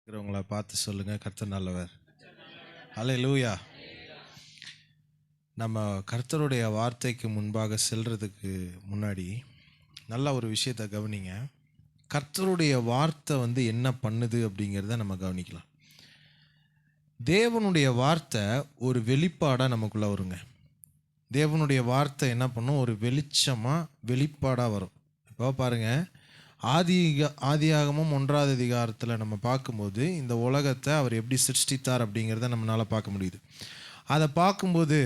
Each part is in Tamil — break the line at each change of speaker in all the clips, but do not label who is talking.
இருக்கிறவங்கள பார்த்து சொல்லுங்க, கர்த்தர் நல்லவர். ஹல்லேலூயா. நம்ம கர்த்தருடைய வார்த்தைக்கு முன்பாக செல்றதுக்கு முன்னாடி நல்ல ஒரு விஷயத்தை கவனிங்க. கர்த்தருடைய வார்த்தை என்ன பண்ணுது அப்படிங்கிறத நம்ம கவனிக்கலாம். தேவனுடைய வார்த்தை ஒரு வெளிப்பாடாக நமக்குள்ளே வருங்க. தேவனுடைய வார்த்தை என்ன பண்ணும்? ஒரு வெளிப்பாடாக வரும். இப்போ பாருங்கள், ஆதியாகமம் 1ஆம் அதிகாரத்தில் நம்ம பார்க்கும்போது இந்த உலகத்தை அவர் எப்படி சிருஷ்டித்தார் அப்படிங்கிறத நம்மளால் பார்க்க முடியுது. அதை பார்க்கும்போது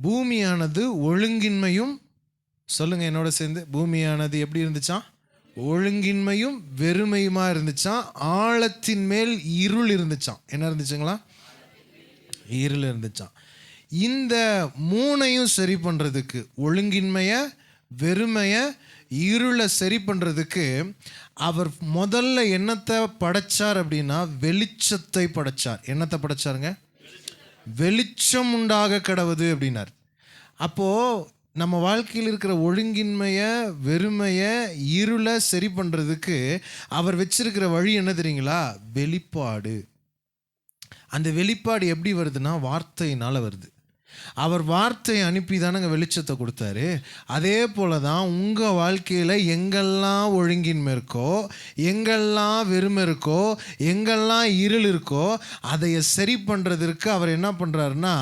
பூமியானது ஒழுங்கின்மையும், சொல்லுங்கள் என்னோட சேர்ந்து, பூமியானது எப்படி இருந்துச்சான்? ஒழுங்கின்மையும் வெறுமையுமா இருந்துச்சான். ஆழத்தின் மேல் இருள் இருந்துச்சான். என்ன இருந்துச்சுங்களா? இருள் இருந்துச்சான். இந்த மூணையும் சரி பண்ணுறதுக்கு, ஒழுங்கின்மையை, வெறுமையை, இருளை சரி பண்ணுறதுக்கு அவர் முதல்ல என்னத்தை படைச்சார் அப்படின்னா வெளிச்சத்தை படைச்சார். என்னத்தை படைச்சாருங்க? வெளிச்சம் உண்டாக கடவுது அப்படின்னார். அப்போது நம்ம வாழ்க்கையில் இருக்கிற ஒழுங்கின்மையை, வெறுமையை, இருளை சரி பண்ணுறதுக்கு அவர் வச்சிருக்கிற வழி என்ன தெரியுங்களா? வெளிப்பாடு. அந்த வெளிப்பாடு எப்படி வருதுன்னா வார்த்தையினால் வருது. அவர் வார்த்தையை அனுப்பி தானங்க வெளிச்சத்தை கொடுத்தாரு. அதே போல தான் உங்கள் வாழ்க்கையில் எங்கெல்லாம் ஒழுங்கின்மை இருக்கோ, எங்கெல்லாம் வெறுமை இருக்கோ, எங்கெல்லாம் இருள் இருக்கோ, அதை சரி பண்ணுறதற்கு அவர் என்ன பண்ணுறாருன்னா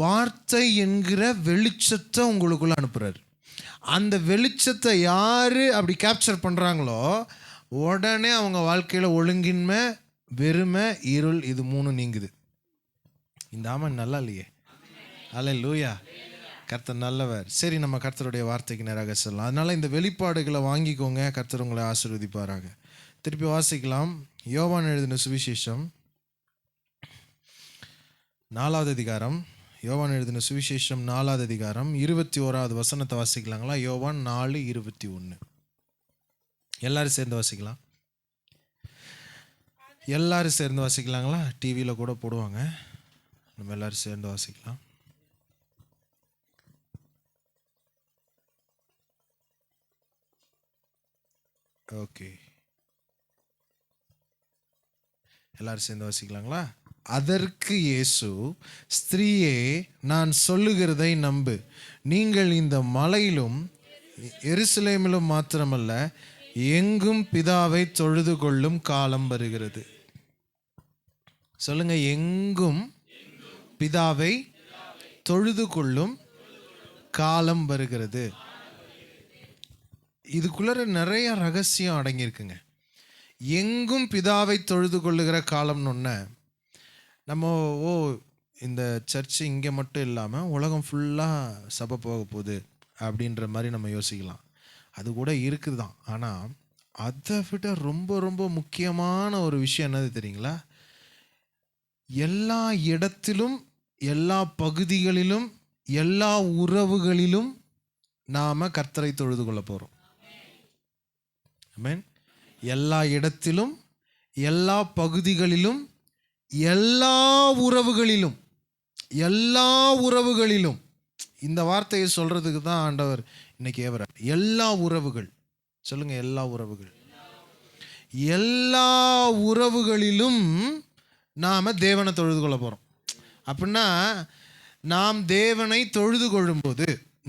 வார்த்தை என்கிற வெளிச்சத்தை உங்களுக்குள்ளே அனுப்புகிறார். அந்த வெளிச்சத்தை யார் அப்படி கேப்சர் பண்ணுறாங்களோ உடனே அவங்க வாழ்க்கையில் ஒழுங்கின்மை, வெறுமை, இருள் இது மூணு நீங்குது. இந்த ஆமாம் நல்லா இல்லையே? ஹல்லேலூயா. கர்த்தர் நல்லவர். சரி, நம்ம கர்த்தருடைய வார்த்தைக்கு நேராக சொல்லலாம். அதனால் இந்த வெளிப்பாடுகளை வாங்கிக்கோங்க. கர்த்தர் உங்களை ஆசீர்வதிப்பாராக. திருப்பி வாசிக்கலாம். யோவான் எழுதின சுவிசேஷம் 4ஆம் அதிகாரம். யோவான் எழுதின சுவிசேஷம் 4ஆம் அதிகாரம் 21ஆவது வசனத்தை வாசிக்கலாங்களா? யோவான் 4:21. எல்லாரும் சேர்ந்து வாசிக்கலாம். எல்லாரும் சேர்ந்து வாசிக்கலாங்களா? டிவியில் கூட போடுவாங்க. நம்ம எல்லாரும் சேர்ந்து வாசிக்கலாம். ஓகே, எல்லாரும் சேர்ந்து வாசிக்கலாங்களா? அதற்கு இயேசு, ஸ்திரீயே, நான் சொல்லுகிறதை நம்பு. நீங்கள் இந்த மலையிலும் எருசலேமிலும் மாத்திரமல்ல, எங்கும் பிதாவை தொழுது கொள்ளும் காலம் வருகிறது. சொல்லுங்க, எங்கும் பிதாவை தொழுது கொள்ளும் காலம் வருகிறது. இதுக்குள்ள நிறைய ரகசியம் அடங்கியிருக்குங்க. எங்கும் பிதாவை தொழுது கொள்ளுகிற காலம்னு ஒன்று. நம்ம இந்த சர்ச்சு இங்கே மட்டும் இல்லாமல் உலகம் ஃபுல்லாக சபை போக போகுது அப்படின்ற மாதிரி நம்ம யோசிக்கலாம். அது கூட இருக்குது தான். ஆனால் அதை விட ரொம்ப ரொம்ப முக்கியமான ஒரு விஷயம் என்னது தெரியுங்களா? எல்லா இடத்திலும், எல்லா பகுதிகளிலும், எல்லா உறவுகளிலும் நாம் கர்த்தரை தொழுது கொள்ள போகிறோம். ஆமென். எல்லா இடத்திலும், எல்லா பகுதிகளிலும், எல்லா உறவுகளிலும், எல்லா உறவுகளிலும். இந்த வார்த்தையை சொல்றதுக்கு தான் ஆண்டவர் இன்னைக்கு ஏவறார். எல்லா உறவுகள். சொல்லுங்க, எல்லா உறவுகள். எல்லா உறவுகளிலும் நாம தேவனை தொழுது கொள்ள போறோம். அப்படின்னா நாம் தேவனை தொழுது கொள்ளும்போது,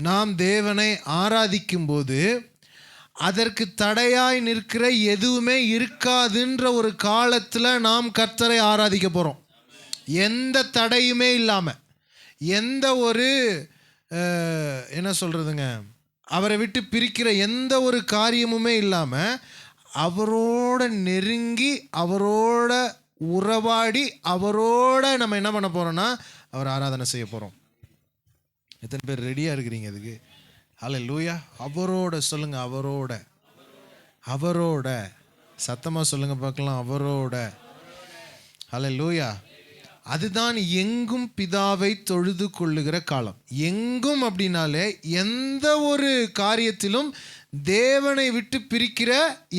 நாம் தேவனை ஆராதிக்கும் போது அதற்கு தடையாய் நிற்கிற எதுவுமே இருக்காதுன்ற ஒரு காலத்தில் நாம் கர்த்தரை ஆராதிக்க போகிறோம். எந்த தடையுமே இல்லாமல், எந்த ஒரு என்ன சொல்கிறதுங்க, அவரை விட்டு பிரிக்கிற எந்த ஒரு காரியமுமே இல்லாமல் அவரோட நெருங்கி, அவரோட உறவாடி, அவரோட நம்ம என்ன பண்ண போகிறோன்னா அவர் ஆராதனை செய்ய போகிறோம். எத்தனை பேர் ரெடியாக இருக்கிறீங்க அதுக்கு? ஹல்லேலூயா. அவரோட சொல்லுங்க, அவரோட. அவரோட சத்தமா சொல்லுங்க பார்க்கலாம், அவரோட. ஹல்லேலூயா. அதுதான் எங்கும் பிதாவை தொழுது கொள்ளுகிற காலம். எங்கும் அப்படின்னாலே எந்த ஒரு காரியத்திலும் தேவனை விட்டு பிரிக்கிற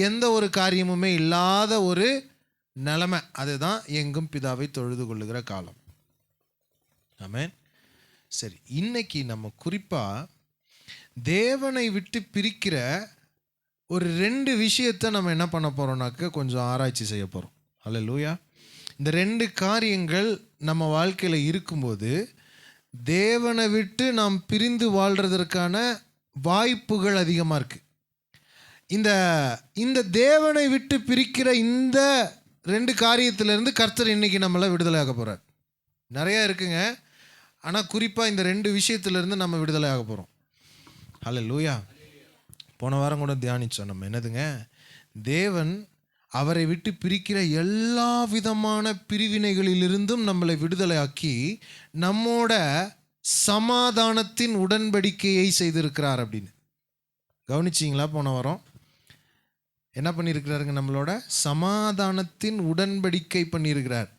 எந்த ஒரு காரியமுமே இல்லாத ஒரு நிலைமை. அதுதான் எங்கும் பிதாவை தொழுது கொள்ளுகிற காலம். ஆமென். சரி, இன்னைக்கு நம்ம குறிப்பாக தேவனை விட்டு பிரிக்கிற ஒரு 2 விஷயத்தை நம்ம என்ன பண்ண போகிறோம்னாக்க கொஞ்சம் ஆராய்ச்சி செய்ய போகிறோம். அல்லேலூயா. இந்த 2 காரியங்கள் நம்ம வாழ்க்கையில் இருக்கும்போது தேவனை விட்டு நாம் பிரிந்து வாழ்கிறதற்கான வாய்ப்புகள் அதிகமாக இருக்குது. இந்த இந்த தேவனை விட்டு பிரிக்கிற இந்த 2 காரியத்திலேருந்து கர்த்தர் இன்னைக்கு நம்மளை விடுதலை ஆக போகிறார். நிறையா இருக்குங்க, ஆனால் குறிப்பாக இந்த 2 விஷயத்திலேருந்து நம்ம விடுதலை ஆக போகிறோம். அல்லேலூயா. போன வாரம் கூட தியானித்தோம் நம்ம. என்னதுங்க? தேவன் அவரை விட்டு பிரிக்கிற எல்லா விதமான பிரிவினைகளிலிருந்தும் நம்மளை விடுதலையாக்கி நம்மோட சமாதானத்தின் உடன்படிக்கையை செய்திருக்கிறார் அப்படின்னு. கவனிச்சிங்களா? போன வாரம் என்ன பண்ணியிருக்கிறாருங்க? நம்மளோட சமாதானத்தின் உடன்படிக்கை பண்ணியிருக்கிறார்.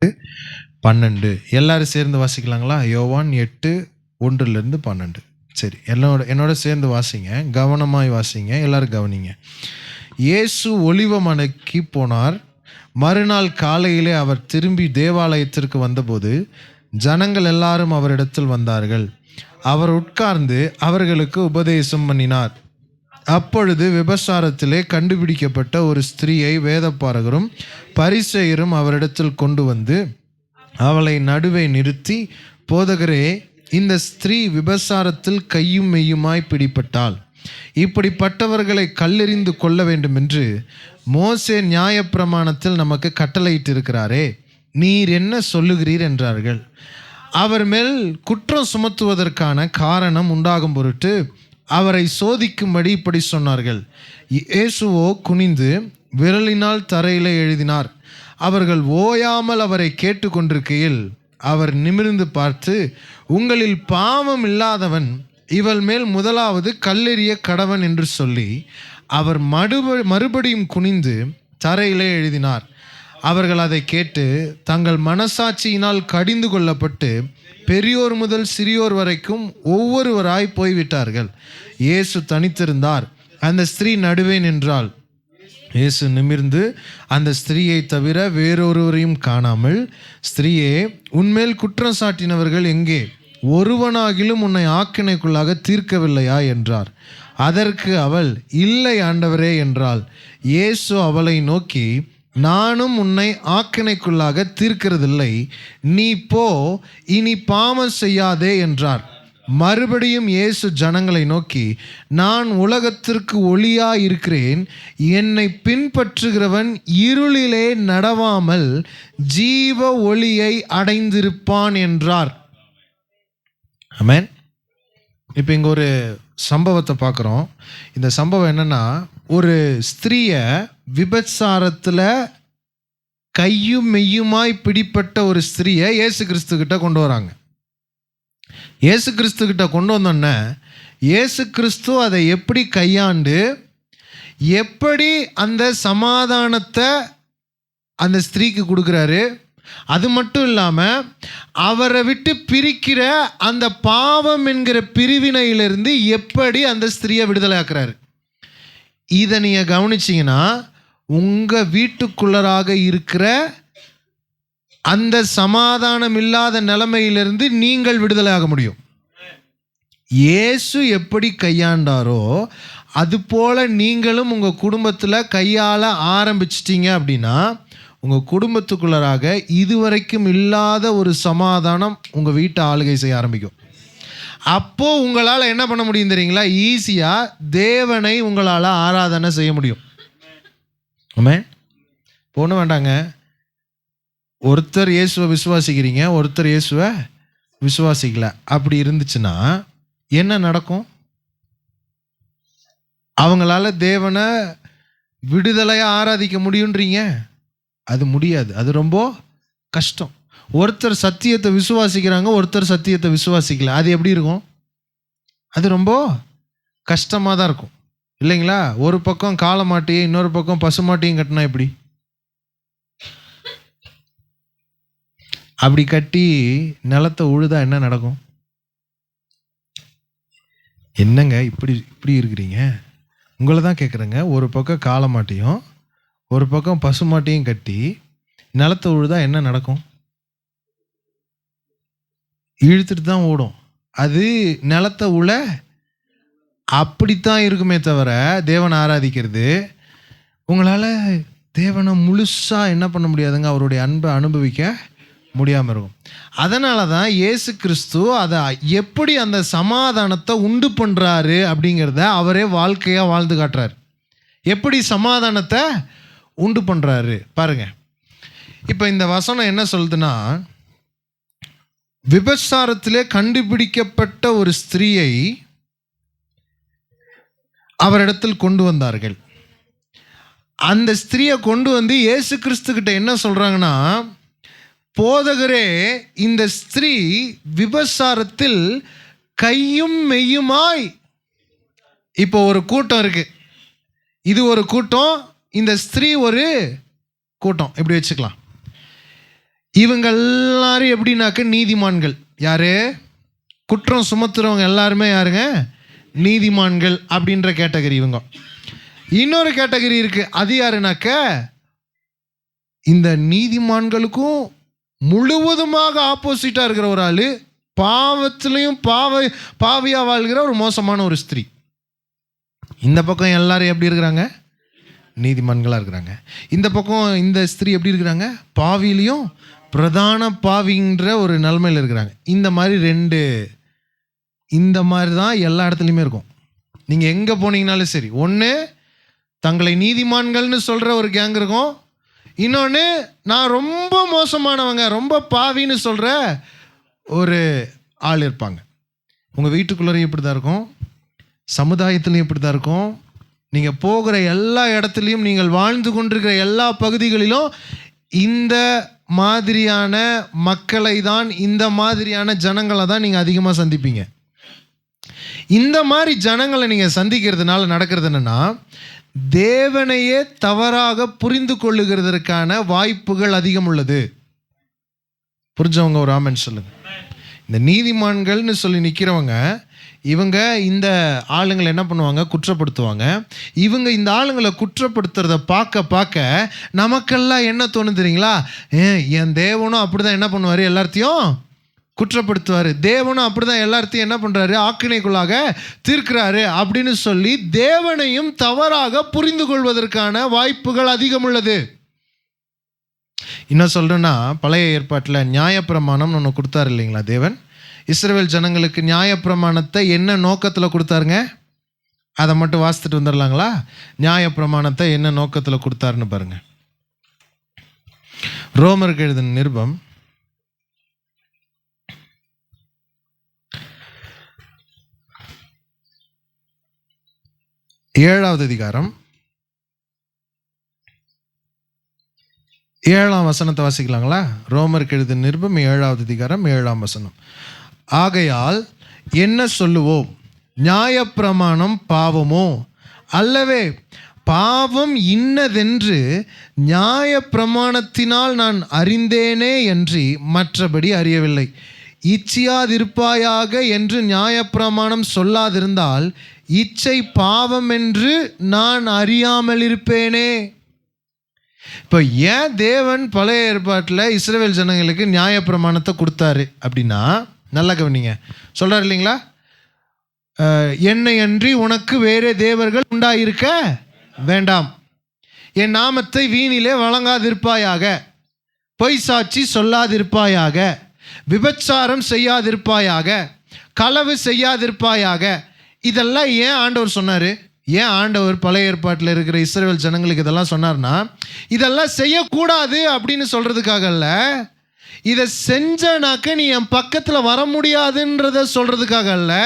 12. எல்லாரும் சேர்ந்து வாசிக்கலாங்களா? யோவான் 8:1-12. சரி, என்னோட சேர்ந்து வாசிங்க, கவனமாய் வாசிங்க, எல்லாரும் கவனிங்க. இயேசு ஒலிவமலைக்கு போனார். மறுநாள் காலையிலே அவர் திரும்பி தேவாலயத்திற்கு வந்தபோது ஜனங்கள் எல்லாரும் அவரிடத்தில் வந்தார்கள். அவர் உட்கார்ந்து அவர்களுக்கு உபதேசம் பண்ணினார். அப்பொழுது விபசாரத்திலே கண்டுபிடிக்கப்பட்ட ஒரு ஸ்திரீயை வேதபாரகரும் பரிசேயரும் அவரிடத்தில் கொண்டு வந்து அவளை நடுவே நிறுத்தி, போதகரே, இந்த ஸ்திரீ விபசாரத்தில் கையும் மெய்யுமாய் பிடிபட்டாள். இப்படிப்பட்டவர்களை கல்லெறிந்து கொள்ள வேண்டும் என்று மோசே நியாயப்பிரமாணத்தில் நமக்கு கட்டளையிட்டிருக்கிறாரே, நீர் என்ன சொல்லுகிறீர் என்றார்கள். அவர் மேல் குற்றம் சுமத்துவதற்கான காரணம் உண்டாகும் பொருட்டு அவரை சோதிக்கும்படி இப்படி சொன்னார்கள். இயேசுவோ குனிந்து விரலினால் தரையிலே எழுதினார். அவர்கள் ஓயாமல் அவரை கேட்டு கொண்டிருக்கையில் அவர் நிமிர்ந்து பார்த்து, உங்களில் பாவம் இல்லாதவன் இவள் மேல் முதலாவது கல்லெறிய கடவன் என்று சொல்லி அவர் மறுபடியும் குனிந்து தரையிலே எழுதினார். அவர்கள் அதை கேட்டு தங்கள் மனசாட்சியினால் கடிந்து கொள்ளப்பட்டு பெரியோர் முதல் சிறியோர் வரைக்கும் ஒவ்வொருவராய் போய்விட்டார்கள். இயேசு தனித்திருந்தார். அந்த ஸ்திரீ நடுவே நின்றாள். இயேசு நிமிர்ந்து அந்த ஸ்திரீயை தவிர வேறொருவரையும் காணாமல், ஸ்திரீயே, உன்மேல் குற்றம் சாட்டினவர்கள் எங்கே? ஒருவனாகிலும் உன்னை ஆக்கினைக்குள்ளாக தீர்க்கவில்லையா என்றார். அதற்கு அவள், இல்லை ஆண்டவரே என்றாள். இயேசு அவளை நோக்கி, நானும் உன்னை ஆக்கினைக்குள்ளாக தீர்க்கிறதில்லை, நீ போ, இனி பாவம் செய்யாதே என்றார். மறுபடியும் இயேசு ஜனங்களை நோக்கி, நான் உலகத்திற்கு ஒளியாய் இருக்கிறேன். என்னை பின்பற்றுகிறவன் இருளிலே நடவாமல் ஜீவ ஒளியை அடைந்திருப்பான் என்றார். ஆமென். இப்போ இங்கே ஒரு சம்பவத்தை பார்க்குறோம். இந்த சம்பவம் என்னன்னா, ஒரு ஸ்திரீயை விபச்சாரத்தில் கையும் மெய்யுமாய் பிடிப்பட்ட ஒரு ஸ்திரீயை இயேசு கிறிஸ்துக்கிட்ட கொண்டு வராங்க. இயேசு கிறிஸ்துக்கிட்ட கொண்டு வந்தோன்னே இயேசு கிறிஸ்து அதை எப்படி கையாண்டு, எப்படி அந்த சமாதானத்தை அந்த ஸ்திரீக்கு கொடுக்குறாரு. அது மட்டும் இல்லாமல் அவரை விட்டு பிரிக்கிற அந்த பாவம் என்கிற பிரிவினையிலிருந்து எப்படி அந்த ஸ்திரீயை விடுதலை ஆக்குறாரு. இதை நீங்கள் கவனிச்சிங்கன்னா உங்கள் வீட்டுக்குள்ளராக இருக்கிற அந்த சமாதானம் இல்லாத நிலைமையிலிருந்து நீங்கள் விடுதலை ஆக முடியும். இயேசு எப்படி கையாண்டாரோ அதுபோல் நீங்களும் உங்கள் குடும்பத்தில் கையாள ஆரம்பிச்சிட்டிங்க அப்படின்னா உங்கள் குடும்பத்துக்குள்ளராக இதுவரைக்கும் இல்லாத ஒரு சமாதானம் உங்கள் வீட்டை ஆளுகை செய்ய ஆரம்பிக்கும். அப்போது உங்களால் என்ன பண்ண முடியும் தெரியுங்களா? ஈஸியாக தேவனை உங்களால் ஆராதனை செய்ய முடியும். ஆமே, ஒன்றும் வேண்டாங்க. ஒருத்தர் இயேசுவை விசுவாசிக்கிறீங்க, ஒருத்தர் இயேசுவை விசுவாசிக்கல. அப்படி இருந்துச்சுன்னா என்ன நடக்கும்? அவங்களால தேவனை விடுதலையாக ஆராதிக்க முடியுன்றீங்க? அது முடியாது. அது ரொம்ப கஷ்டம். ஒருத்தர் சத்தியத்தை விசுவாசிக்கிறாங்க, ஒருத்தர் சத்தியத்தை விசுவாசிக்கல. அது எப்படி இருக்கும்? அது ரொம்ப கஷ்டமாக தான் இருக்கும், இல்லைங்களா? ஒரு பக்கம் காளை மாட்டையும் இன்னொரு பக்கம் பசுமாட்டையும் கட்டினா எப்படி? அப்படி கட்டி நிலத்தை உழுதா என்ன நடக்கும்? என்னங்க இப்படி இருக்கிறீங்க? உங்களை தான் கேட்குறேங்க. ஒரு பக்கம் காளை மாட்டையும் ஒரு பக்கம் பசுமாட்டையும் கட்டி நிலத்தை உழுதா என்ன நடக்கும்? இழுத்துட்டு தான் ஓடும். அது நிலத்தை உழ அப்படித்தான் இருக்குமே தவிர தேவனை ஆராதிக்கிறது உங்களால் தேவனை முழுசாக என்ன பண்ண முடியாதுங்க, அவருடைய அன்பை அனுபவிக்க முடியாமல் இருக்கும். அதனால தான் இயேசு கிறிஸ்து அதை எப்படி அந்த சமாதானத்தை உண்டு பண்ணுறாரு அப்படிங்கிறத அவரே வாழ்க்கையாக வாழ்ந்து காட்டுறாரு. எப்படி சமாதானத்தை உண்டு பண்ணுறாரு பாருங்க. இப்போ இந்த வசனம் என்ன சொல்லுதுன்னா, விபச்சாரத்திலே கண்டுபிடிக்கப்பட்ட ஒரு ஸ்திரீயை அவரிடத்தில் கொண்டு வந்தார்கள். அந்த ஸ்திரீயை கொண்டு வந்து இயேசு கிறிஸ்து கிட்ட என்ன சொல்றாங்கன்னா, போதகரே, இந்த ஸ்திரீ விபச்சாரத்தில் கையும் மெய்யுமாய். இப்போ ஒரு கூட்டம் இருக்கு, இது ஒரு கூட்டம், இந்த ஸ்திரீ ஒரு கூட்டம், இப்படி வச்சுக்கலாம். இவங்க எல்லாரும் எப்படின்னாக்க நீதிமான்கள். யாரு? குற்றம் சுமத்துறவங்க எல்லாருமே யாருங்க? நீதிமான்கள் அப்படின்ற கேட்டகரி இவங்க. இன்னொரு கேட்டகரி இருக்கு. அது யாருனாக்க இந்த நீதிமான்களுக்கும் முழுவதுமாக ஆப்போசிட்டா இருக்கிற ஒரு ஆளு, பாவத்திலையும் பாவியா வாழ்கிற ஒரு மோசமான ஒரு ஸ்திரீ. இந்த பக்கம் எல்லாரும் எப்படி இருக்கிறாங்க? நீதிமான்களா இருக்கிறாங்க. இந்த பக்கம் இந்த ஸ்திரீ எப்படி இருக்கிறாங்க? பாவிலையும் பிரதான பாவின்ற ஒரு நிலைமையில் இருக்கிறாங்க. இந்த மாதிரி இந்த மாதிரி தான் எல்லா இடத்துலையுமே இருக்கும். நீங்கள் எங்கே போனீங்கனாலும் சரி, ஒன்று தங்களை நீதிமான்கள்னு சொல்கிற ஒரு கேங் இருக்கும், இன்னொன்று நான் ரொம்ப மோசமானவங்க, ரொம்ப பாவின்னு சொல்கிற ஒரு ஆள் இருப்பாங்க. உங்கள் வீட்டுக்குள்ளேயும் இப்படி தான் இருக்கும், சமுதாயத்துலேயும் இப்படி தான் இருக்கும். நீங்கள் போகிற எல்லா இடத்துலையும், நீங்கள் வாழ்ந்து கொண்டிருக்கிற எல்லா பகுதிகளிலும் இந்த மாதிரியான மக்களை தான், இந்த மாதிரியான ஜனங்களை தான் நீங்கள் அதிகமாக சந்திப்பீங்க. இந்த மாதிரி ஜனங்களை நீங்கள் சந்திக்கிறதுனால நடக்கிறது என்னன்னா, தேவனையே தவறாக புரிந்து கொள்ளுகிறதற்கான வாய்ப்புகள் அதிகம் உள்ளது. புரிஞ்சவங்க ஒரு ஆமென் சொல்லுங்க. இந்த நீதிமான்கள்னு சொல்லி நிற்கிறவங்க, இவங்க இந்த ஆளுங்களை என்ன பண்ணுவாங்க? குற்றப்படுத்துவாங்க. இவங்க இந்த ஆளுங்களை குற்றப்படுத்துறத பார்க்க பார்க்க நமக்கெல்லாம் என்ன தோணும் தெரியுங்களா? என் தேவனும் அப்படிதான் என்ன பண்ணுவார்? எல்லாத்தையும் குற்றப்படுத்துவார். தேவனும் அப்படிதான் எல்லாத்தையும் என்ன பண்ணுறாரு? ஆக்கினைக்குள்ளாக தீர்க்கிறாரு அப்படின்னு சொல்லி தேவனையும் தவறாக புரிந்து கொள்வதற்கான வாய்ப்புகள் அதிகம் உள்ளது. என்ன சொல்கிறேன்னா, பழைய ஏற்பாட்டில் நியாயப்பிரமாணம்னு ஒன்று கொடுத்தாரு இல்லைங்களா தேவன்? இஸ்ரவேல் ஜனங்களுக்கு நியாயப்பிரமாணத்தை என்ன நோக்கத்தில் கொடுத்தாருங்க? அதை மட்டும் வாசித்துட்டு வந்துடலாங்களா? நியாயப்பிரமாணத்தை என்ன நோக்கத்தில் கொடுத்தாருன்னு பாருங்க. ரோமருக்கு எழுதின நிருபம் 7வது அதிகாரம் 7ஆம் வசனத்தை வாசிக்கலாங்களா? ரோமருக்கு எழுதின நிருபம் 7வது அதிகாரம் 7ஆம் வசனம். ஆகையால் என்ன சொல்லுவோம்? நியாயப்பிரமாணம் பாவமோ? அல்லவே, பாவம் இன்னதென்று நியாயப்பிரமாணத்தினால் நான் அறிந்தேனே என்று மற்றபடி அறியவில்லை. இச்சியாதிருப்பாயாக என்று நியாயப்பிரமாணம் சொல்லாதிருந்தால் இச்சை பாவம் என்று நான் அறியாமல் இருப்பேனே. இப்போ ஏன் தேவன் பழைய ஏற்பாட்டில் இஸ்ரவேல் ஜனங்களுக்கு நியாயப்பிரமாணத்தை கொடுத்தாரு அப்படின்னா, நல்லா கவனிங்க, சொல்கிறார் இல்லைங்களா? என்னை அன்றி உனக்கு வேறே தேவர்கள் உண்டாயிருக்க வேண்டாம், என் நாமத்தை வீணிலே வழங்காதிருப்பாயாக, பொய் சாட்சி சொல்லாதிருப்பாயாக, விபச்சாரம் செய்யாதிருப்பாயாக, களவு செய்யாதிருப்பாயாக. இதெல்லாம் ஏன் ஆண்டவர் சொன்னார்? ஏன் ஆண்டவர் பழைய ஏற்பாட்டில் இருக்கிற இஸ்ரவேல் ஜனங்களுக்கு இதெல்லாம் சொன்னார்னா, இதெல்லாம் செய்யக்கூடாது அப்படின்னு சொல்கிறதுக்காக இல்லை, இதை செஞ்சனாக்க நீ என் பக்கத்தில் வர முடியாதுன்றத சொல்கிறதுக்காக இல்லை.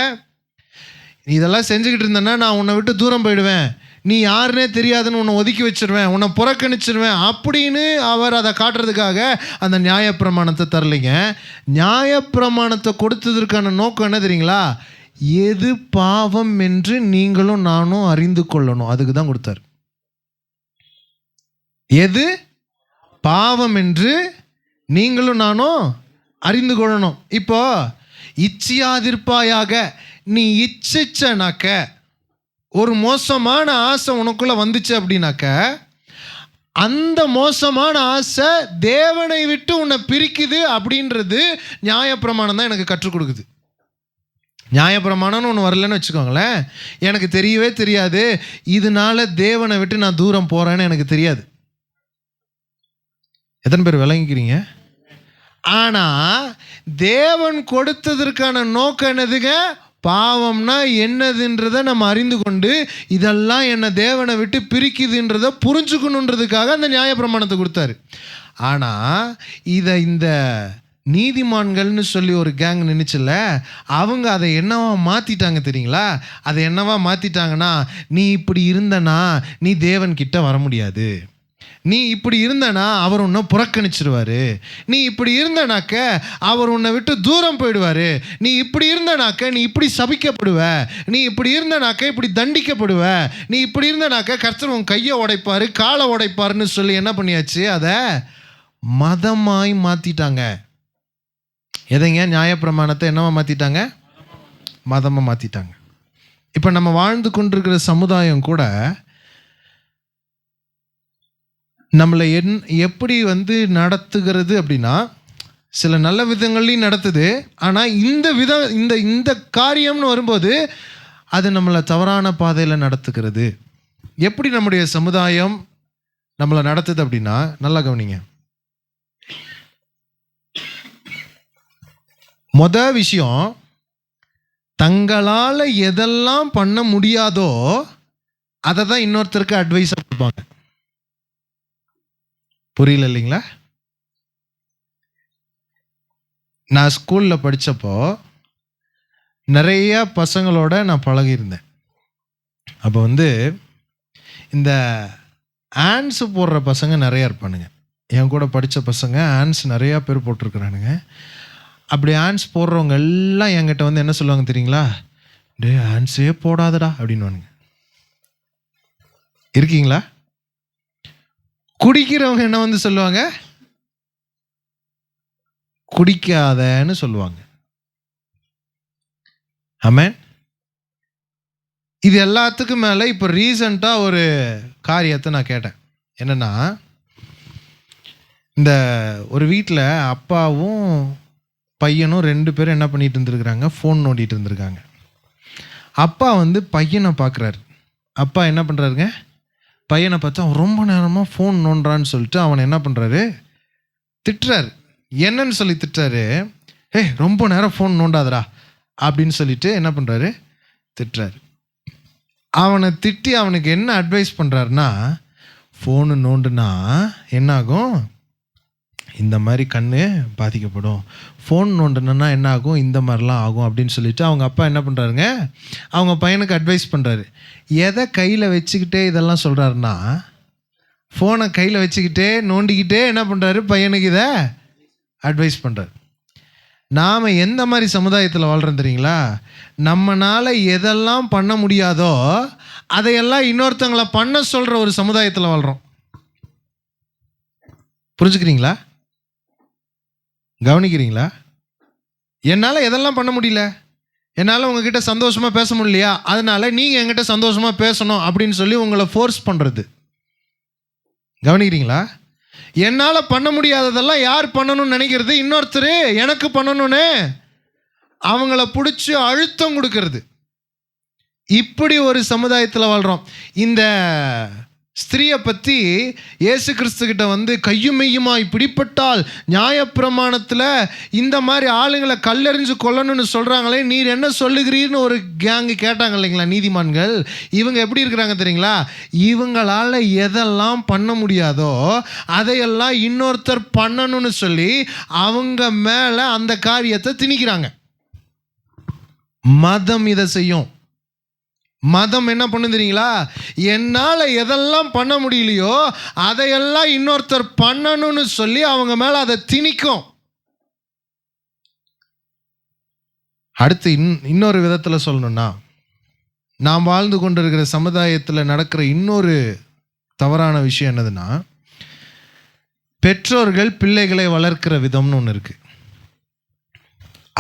இதெல்லாம் செஞ்சுக்கிட்டு இருந்தேன்னா நான் உன்னை விட்டு தூரம் போயிடுவேன், நீ யாருன்னே தெரியாதுன்னு உன்னை ஒதுக்கி வச்சிருவேன், உன்னை புறக்கணிச்சிருவேன் அப்படின்னு அவர் அதை காட்டுறதுக்காக அந்த நியாயப்பிரமாணத்தை தரலைங்க. நியாயப்பிரமாணத்தை கொடுத்ததற்கான நோக்கம் என்ன தெரியுங்களா? எது பாவம் என்று நீங்களும் நானும் அறிந்து கொள்ளணும். அதுக்கு தான் கொடுத்தார். எது பாவம் என்று நீங்களும் நானும் அறிந்து கொள்ளணும். இப்போ இச்சியாதிருப்பாயாக, நீ இச்சிச்சனாக்க, ஒரு மோசமான ஆசை உனக்குள்ள வந்துச்சு அப்படின்னாக்க, அந்த மோசமான ஆசை தேவனை விட்டு உன்னை பிரிக்குது அப்படின்றது நியாயப்பிரமாணம் தான் எனக்கு கற்றுக் கொடுக்குது. நியாயப்பிரமாணம்னு ஒன்று வரலன்னு வச்சுக்கோங்களேன், எனக்கு தெரியவே தெரியாது, இதனால தேவனை விட்டு நான் தூரம் போகிறேன்னு எனக்கு தெரியாது. எத்தனை பேர் விளங்கிக்கிறீங்க? ஆனால் தேவன் கொடுத்ததற்கான நோக்கம் என்னதுங்க? பாவம்னா என்னதுன்றதை நம்ம அறிந்து கொண்டு இதெல்லாம் என்னை தேவனை விட்டு பிரிக்குதுன்றதை புரிஞ்சுக்கணுன்றதுக்காக அந்த நியாயப்பிரமாணத்தை கொடுத்தாரு. ஆனால் இதை இந்த நீதிமான்கள்னு சொல்லி ஒரு கேங் நினைச்சுல, அவங்க அதை என்னவா மாற்றிட்டாங்க தெரியுங்களா? அதை என்னவா மாற்றிட்டாங்கன்னா, நீ இப்படி இருந்தனா நீ தேவன்கிட்ட வர முடியாது, நீ இப்படி இருந்தனா அவர் உன்னை புறக்கணிச்சிருவார், நீ இப்படி இருந்தனாக்க அவர் உன்னை விட்டு தூரம் போயிடுவார், நீ இப்படி இருந்தனாக்க நீ இப்படி சபிக்கப்படுவ, நீ இப்படி இருந்தனாக்க இப்படி தண்டிக்கப்படுவ, நீ இப்படி இருந்தனாக்க கர்த்தர் உன் கையை உடைப்பார், காலை உடைப்பாருன்னு சொல்லி என்ன பண்ணியாச்சு? அதை மதமாய் மாற்றிட்டாங்க. எதைங்க? நியாயப்பிரமாணத்தை என்னவா மாற்றிட்டாங்க? மதமாக மாற்றிட்டாங்க. இப்போ நம்ம வாழ்ந்து கொண்டிருக்கிற சமுதாயம் கூட நம்மளை எப்படி நடத்துகிறது அப்படின்னா, சில நல்ல விதங்கள்லையும் நடத்துது. ஆனால் இந்த காரியம்னு வரும்போது அது நம்மளை தவறான பாதையில் நடத்துகிறது. எப்படி நம்முடைய சமுதாயம் நம்மளை நடத்துது அப்படின்னா, நல்லா கவனிங்க. விஷயம், தங்களால் எதெல்லாம் பண்ண முடியாதோ அதை தான் இன்னொருத்தருக்கு அட்வைஸ் கொடுப்பாங்க. புரியல இல்லைங்களா? நான் ஸ்கூலில் படித்தப்போ நிறைய பசங்களோட நான் பழகியிருந்தேன். அப்போ இந்த ஆன்ஸ் போடுற பசங்க நிறையா இருப்பானுங்க. என் கூட படித்த பசங்க ஆன்ஸ் நிறையா பேர் போட்டிருக்கிறானுங்க. அப்படி ஆன்ஸ் போடுறவங்க எல்லாம் என்கிட்ட என்ன சொல்லுவாங்க தெரியுங்களா? டே, ஆன்ஸே போடாதடா அப்படின்வானுங்க. இருக்கீங்களா? குடிக்கிறவங்க என்ன சொல்லுவாங்க? குடிக்காதன்னு சொல்லுவாங்க. ஆமென். இது எல்லாத்துக்கும் மேலே இப்போ ரீசண்டாக ஒரு காரியத்தை நான் கேட்டேன். என்னன்னா, இந்த ஒரு வீட்டில் அப்பாவும் பையனும் 2 பேரும் என்ன பண்ணிட்டு இருந்திருக்கிறாங்க? ஃபோன் நோண்டிட்டு இருந்திருக்காங்க. அப்பா பையனை பார்க்குறாரு. அப்பா என்ன பண்ணுறாருங்க? பையனை பார்த்தா அவன் ரொம்ப நேரமாக ஃபோன் நோண்டுறான்னு சொல்லிட்டு அவனை என்ன பண்ணுறாரு? திட்டுறாரு. என்னன்னு சொல்லி திட்டுறாரு? ரொம்ப நேரம் ஃபோன் நோண்டாதடா அப்படின்னு சொல்லிட்டு என்ன பண்ணுறாரு? திட்டுறாரு. அவனை திட்டி அவனுக்கு என்ன அட்வைஸ் பண்ணுறாருன்னா, ஃபோனு நோண்டுனா என்னாகும்? இந்த மாதிரி கண்ணு பாதிக்கப்படும். ஃபோன் நோண்டுனா என்ன ஆகும்? இந்த மாதிரிலாம் ஆகும் அப்படின்னு சொல்லிட்டு அவங்க அப்பா என்ன பண்ணுறாருங்க? அவங்க பையனுக்கு அட்வைஸ் பண்ணுறாரு. எதை கையில் வச்சுக்கிட்டே இதெல்லாம் சொல்கிறாருன்னா, ஃபோனை கையில் வச்சுக்கிட்டே நோண்டிக்கிட்டே என்ன பண்ணுறாரு? பையனுக்கு இதை அட்வைஸ் பண்ணுறாரு. நாம் எந்த மாதிரி சமுதாயத்தில் வாழ்கிறோம் தெரியுங்களா? நம்மளால் எதெல்லாம் பண்ண முடியாதோ அதையெல்லாம் இன்னொருத்தங்களை பண்ண சொல்கிற ஒரு சமுதாயத்தில் வாழ்கிறோம். புரிஞ்சுக்கிறீங்களா? கவனிக்கிறீங்களா? என்னால் எதெல்லாம் பண்ண முடியல, என்னால் உங்ககிட்ட சந்தோஷமாக பேச முடியலையா, அதனால் நீங்கள் என்கிட்ட சந்தோஷமாக பேசணும் அப்படின்னு சொல்லி உங்களை ஃபோர்ஸ் பண்ணுறது. கவனிக்கிறீங்களா? என்னால் பண்ண முடியாததெல்லாம் யார் பண்ணணும்னு நினைக்கிறது? இன்னொருத்தர் எனக்கு பண்ணணும்னு அவங்கள பிடிச்சி அழுத்தம் கொடுக்கறது. இப்படி ஒரு சமுதாயத்தில் வாழ்கிறோம். இந்த ஸ்திரீயை பற்றி இயேசு கிறிஸ்துக்கிட்ட கையும் மெய்யுமாய் பிடிப்பட்டால் நியாயப்பிரமாணத்தில் இந்த மாதிரி ஆளுங்களை கல்லெறிஞ்சு கொல்லணும்னு சொல்கிறாங்களே, நீர் என்ன சொல்லுகிறீர்னு ஒரு கேங்கு கேட்டாங்க இல்லைங்களா நீதிமான்கள். இவங்க எப்படி இருக்கிறாங்க தெரியுங்களா? இவங்களால் எதெல்லாம் பண்ண முடியாதோ அதையெல்லாம் இன்னொருத்தர் பண்ணணும்னு சொல்லி அவங்க மேலே அந்த காரியத்தை திணிக்கிறாங்க. மதம் இதை செய்யும். மதம் என்ன பண்ணு தெரியுங்களா? என்னால் எதெல்லாம் பண்ண முடியலையோ அதையெல்லாம் இன்னொருத்தர் பண்ணணும்னு சொல்லி அவங்க மேலே அதை திணிக்கும். அடுத்து இன்னொரு விதத்தில் சொல்லணும்னா, நாம் வாழ்ந்து கொண்டிருக்கிற சமுதாயத்தில் நடக்கிற இன்னொரு தவறான விஷயம் என்னதுன்னா, பெற்றோர்கள் பிள்ளைகளை வளர்க்கிற விதம்னு ஒன்று இருக்குது.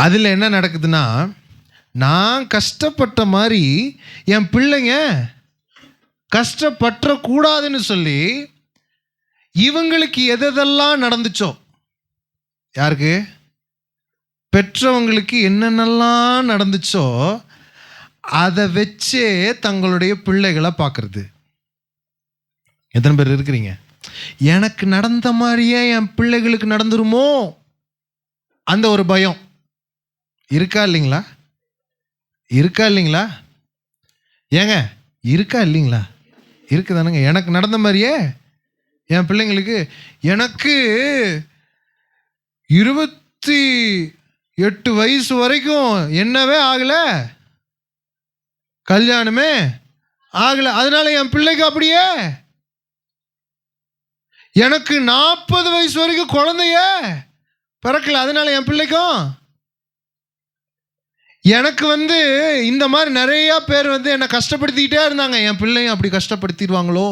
அதில் என்ன நடக்குதுன்னா, நான் கஷ்டப்பட்ட மாதிரி என் பிள்ளைங்க கஷ்டப்படக்கூடாதுன்னு சொல்லி இவங்களுக்கு எதெல்லாம் நடந்துச்சோ, யாருக்கு? பெற்றவங்களுக்கு என்னென்னலாம் நடந்துச்சோ அதை வச்சே தங்களுடைய பிள்ளைகளை பார்க்கறது. எத்தனை பேர் இருக்கிறீங்க? எனக்கு நடந்த மாதிரியே என் பிள்ளைகளுக்கு நடந்துருமோ அந்த ஒரு பயம் இருக்கா இல்லைங்களா? இருக்கா இல்லைங்களா? ஏங்க இருக்கா இல்லைங்களா? இருக்குதானுங்க. எனக்கு நடந்த மாதிரியே என் பிள்ளைங்களுக்கு. எனக்கு 28 வயசு வரைக்கும் என்னவே ஆகலை, கல்யாணமே ஆகலை, அதனால என் பிள்ளைக்கு அப்படியே. எனக்கு 40 வயசு வரைக்கும் குழந்தைய பிறக்கல, அதனால என் பிள்ளைக்கும். எனக்கு இந்த மாதிரி நிறையா பேர் என்னை கஷ்டப்படுத்திக்கிட்டே இருந்தாங்க, என் பிள்ளையும் அப்படி கஷ்டப்படுத்திடுவாங்களோ.